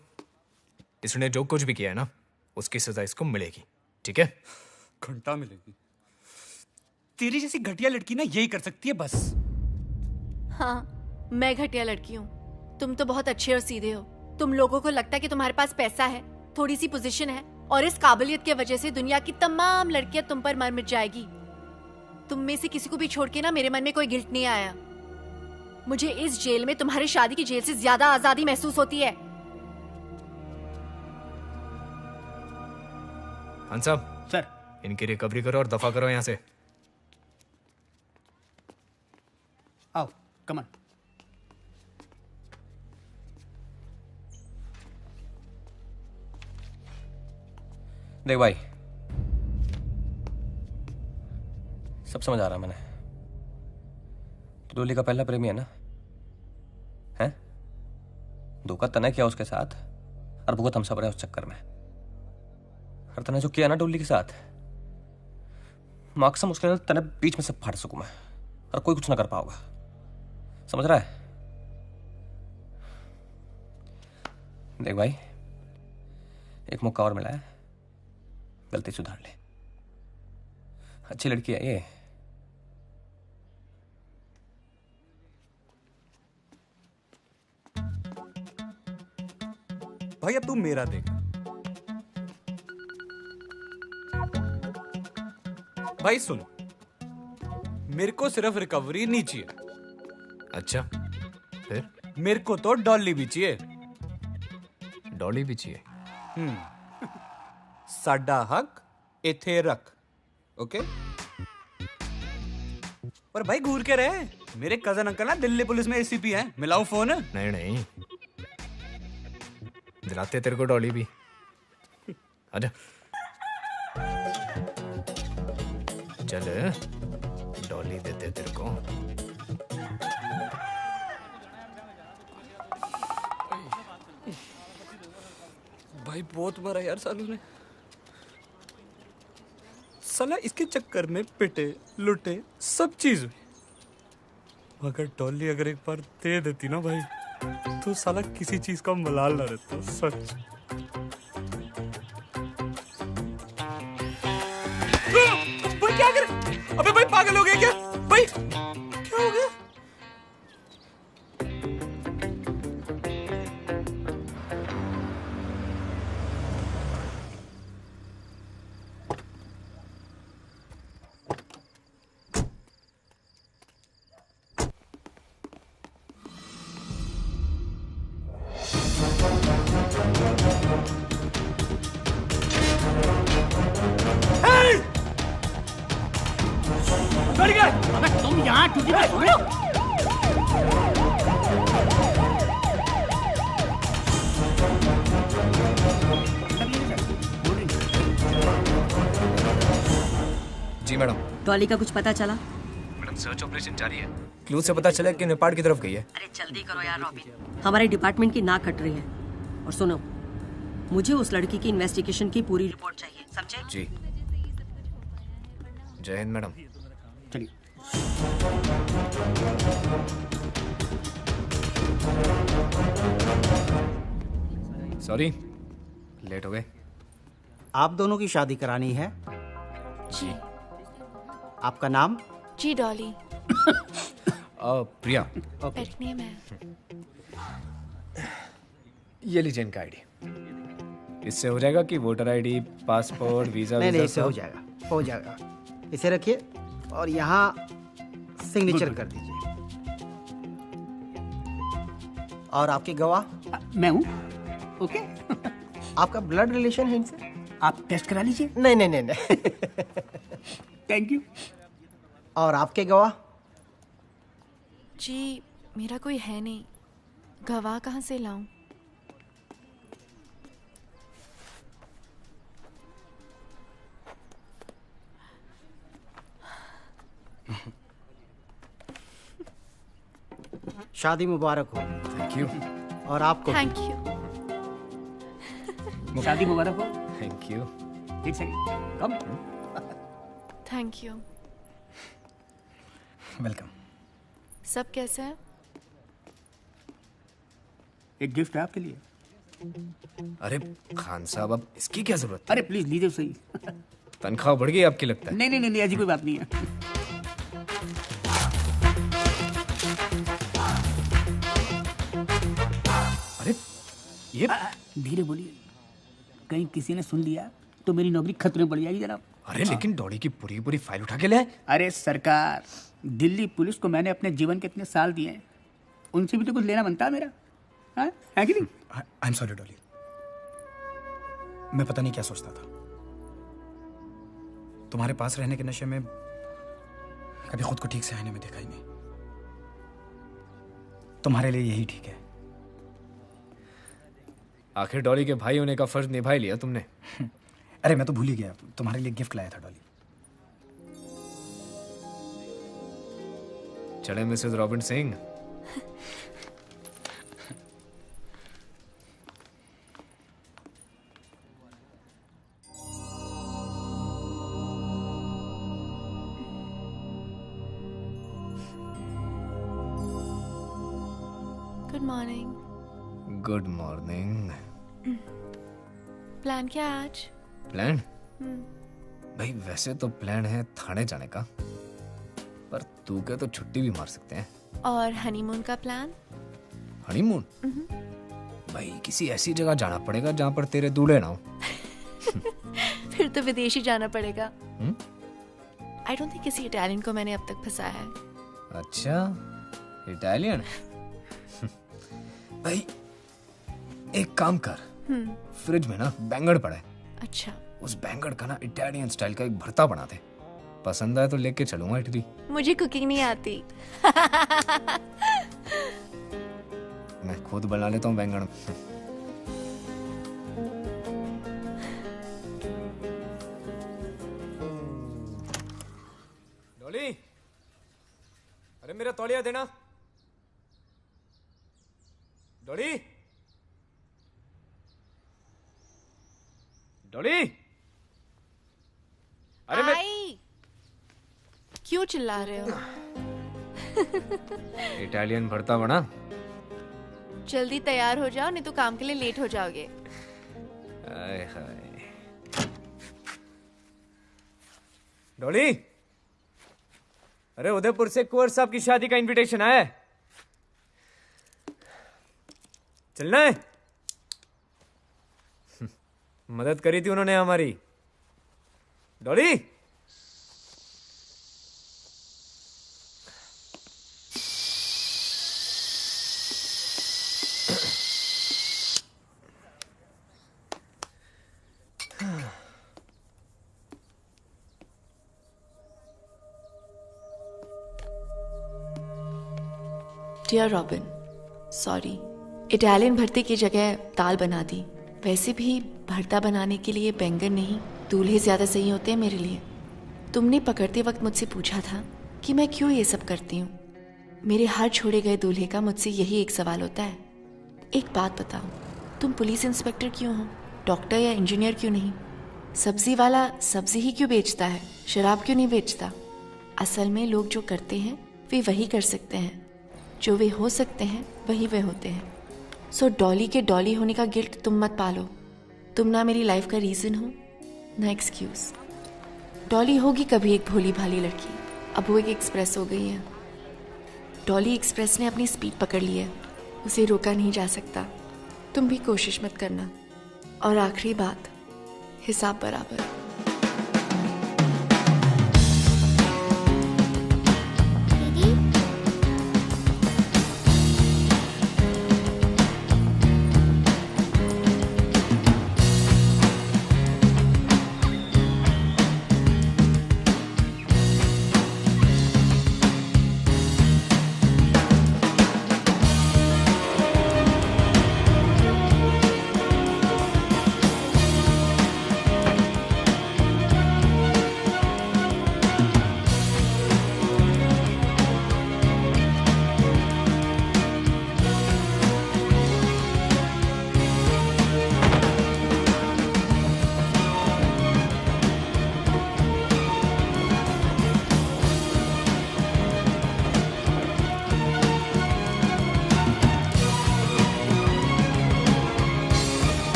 इसने जो कुछ भी किया है ना, उसकी सजा इसको मिलेगी, ठीक है? घंटा मिलेगी। तेरी जैसी घटिया लड़की ना यही कर सकती है बस। हाँ, मैं घटिया लड़की हूँ। तुम तो बहुत अच्छे और सीधे हो। तुम लोगों को लगता है कि तुम्हारे पास पैसा है, थोड़ी सी पोजीशन है, और इस काबिलियत की वजह से दुनिया की तमाम लड़कियां तुम पर मर मिट जाएगी। तुम में से किसी को भी छोड़ के ना मेरे मन में कोई गिल्ट नहीं आया। मुझे इस जेल में तुम्हारी शादी की जेल से ज्यादा आजादी महसूस होती है। खान साहब सर, इनकी रिकवरी करो और दफा करो यहाँ से। आओ, कम ऑन। देख भाई, सब समझ आ रहा मैंने। तो डोली का पहला प्रेमी है ना? हैं? धोखा तने किया उसके साथ और भुगत हम सब रहे उस चक्कर में। और तने जो किया ना डोली के साथ, माकसम उसके तने बीच में से फाड़ सकूं मैं, और कोई कुछ ना कर पाओगा। समझ रहा है? देख भाई, एक मौका और मिला है, गलती सुधार ले। अच्छी लड़की है ये। भाई अब तू मेरा देख। भाई सुन, मेरे को सिर्फ रिकवरी नहीं चाहिए। अच्छा, फिर? मेरे को तो डॉली भी चाहिए। डॉली भी चाहिए? साडा हक इथे रख, ओके? पर भाई घूर के रहे, मेरे कजन अंकल ना दिल्ली पुलिस में एसीपी हैं। मिलाऊं फोन? नहीं नहीं, दिलाते तेरे को डॉली भी। आजा चल, डॉली देते तेरे को। भाई बहुत मरा यार सालू ने। साला इसके चक्कर में पिटे लुटे सब चीज हुई। मगर डॉली अगर एक बार दे देती ना भाई, तो साला किसी चीज का मलाल ना रहता। सच। भाई क्या कर? अबे भाई पागल हो गए क्या? भाई क्या हो गया? अबे तुम यहाँ टूटी पे सो रहे हो? जी मैडम। डॉली का कुछ पता चला? मैडम सर्च ऑपरेशन जारी है। क्लू से पता चला कि नेपाल की तरफ गई है। अरे जल्दी करो यार रॉबिन, हमारे डिपार्टमेंट की नाक कट रही है। और सुनो, मुझे उस लड़की की इन्वेस्टिगेशन की पूरी रिपोर्ट चाहिए, समझे? जी। जय हिंद मैडम। चलिए। सॉरी, लेट हो गए। आप दोनों की शादी करानी है? जी। आपका नाम? जी डॉली। प्रिया। पेट नेम है। ये लीजिए इनका आईडी। इससे हो जाएगा कि वोटर आईडी, पासपोर्ट, वीजा? नहीं, इससे हो जाएगा, हो जाएगा। इसे रखिए और यहाँ सिग्नेचर कर दीजिए। और आपके गवाह? मैं हूँ। ओके। आपका ब्लड रिलेशन है इनसे? आप टेस्ट करा लीजिए। नहीं नहीं नहीं नहीं। Thank you. और आपके गवाह? जी मेरा कोई है नहीं, गवाह कहाँ से लाऊं? शादी मुबारक हो। Thank you. और आपको थैंक यू। शादी मुबारक हो। Thank you. ठीक से कम। Thank you. वेलकम। सब कैसे हैं? एक गिफ्ट है आपके लिए। अरे खान साहब, अब इसकी क्या जरूरत? अरे प्लीज लीजिए सही। तनख्वाह बढ़ गई आपकी लगता है? नहीं नहीं नहीं, ऐसी कोई बात नहीं है। अरे ये धीरे बोलिए, कहीं किसी ने सुन लिया तो मेरी नौकरी खतरे में पड़ जाएगी जनाब। अरे लेकिन डॉली की पूरी पूरी फाइल उठा के ले आए। अरे सरकार, दिल्ली पुलिस को मैंने अपने जीवन के इतने साल दिए हैं, उनसे भी तो कुछ लेना बनता है मेरा, हाँ? है कि नहीं? आई एम सॉरी डॉली, मैं पता नहीं क्या सोचता था। तुम्हारे पास रहने के नशे में कभी खुद को ठीक से आईने में देखा ही नहीं। तुम्हारे लिए यही ठीक है। आखिर डॉली के भाई होने का फर्ज निभा ही लिया तुमने। अरे मैं तो भूल ही गया, तुम्हारे लिए गिफ्ट लाया था डॉली। चले Mrs robin Singh. Good morning. Good morning. Plan क्या है आज? प्लान? भाई वैसे तो प्लान है थाने जाने का, पर तू क्या तो छुट्टी भी मार सकते हैं। और हनीमून का प्लान? हनीमून? भाई किसी ऐसी जगह जाना पड़ेगा जहाँ पर तेरे दूल्हे ना हो। फिर तो विदेशी जाना पड़ेगा। आई डोंट थिंक किसी इटालियन को मैंने अब तक फंसाया है। अच्छा, इटालियन? भाई एक काम कर, फ्रिज में ना बैंगन पड़ा है। अच्छा। उस बैंगन का ना इटालियन स्टाइल का एक भरता बना दे, पसंद आए तो लेके चलूंगा इटली। मुझे कुकिंग नहीं आती। मैं खुद बना लेता हूँ बैंगन। डॉली, अरे मेरा तौलिया देना। डॉली, डॉली, अरे मैं क्यों चिल्ला रहे हो? इटालियन भरता बना। जल्दी तैयार हो जाओ, नहीं तो काम के लिए लेट हो जाओगे। आय हाय। डॉली, अरे उदयपुर से कुंवर साहब की शादी का इनविटेशन आया है, चलना है? मदद करी थी उन्होंने हमारी। Dolly, dear Robin, sorry, Italian भरते की जगह दाल बना दी। वैसे भी भरता बनाने के लिए बैंगन नहीं, दूल्हे ज़्यादा सही होते हैं मेरे लिए। तुमने पकड़ते वक्त मुझसे पूछा था कि मैं क्यों ये सब करती हूँ। मेरे हर छोड़े गए दूल्हे का मुझसे यही एक सवाल होता है, एक बात बताओ, तुम पुलिस इंस्पेक्टर क्यों हो, डॉक्टर या इंजीनियर क्यों नहीं? सब्जी वाला सब्जी ही क्यों बेचता है, शराब क्यों नहीं बेचता? असल में लोग जो करते हैं वे वही कर सकते हैं, जो वे हो सकते हैं वही वे होते हैं। सो डॉली के डॉली होने का गिल्ट तुम मत पालो। तुम ना मेरी लाइफ का रीज़न हो, ना एक्सक्यूज। डॉली होगी कभी एक भोली भाली लड़की, अब वो एक एक्सप्रेस हो गई है। डॉली एक्सप्रेस ने अपनी स्पीड पकड़ ली है, उसे रोका नहीं जा सकता। तुम भी कोशिश मत करना। और आखिरी बात, हिसाब बराबर।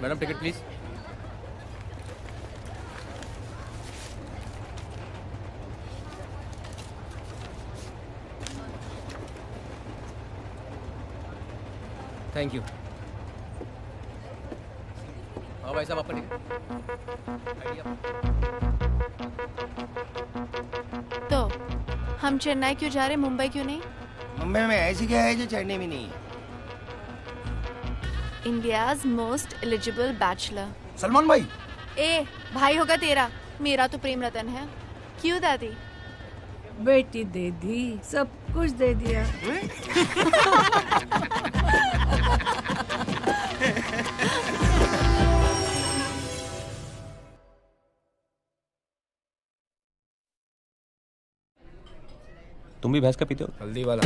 Madam ticket please. Thank you. हाँ भाई साहब, आपका टिकट। तो हम चेन्नई क्यों जा रहे, मुंबई क्यों नहीं? मुंबई में ऐसी क्या है जो चढ़ने में नहीं है? India's most eligible bachelor. Salman भाई। ए भाई होगा तेरा, मेरा तो प्रेम रतन है। क्यों दादी? बेटी दे दी, सब कुछ दे दिया। तुम भी भैंस का पीते हो? हल्दी वाला।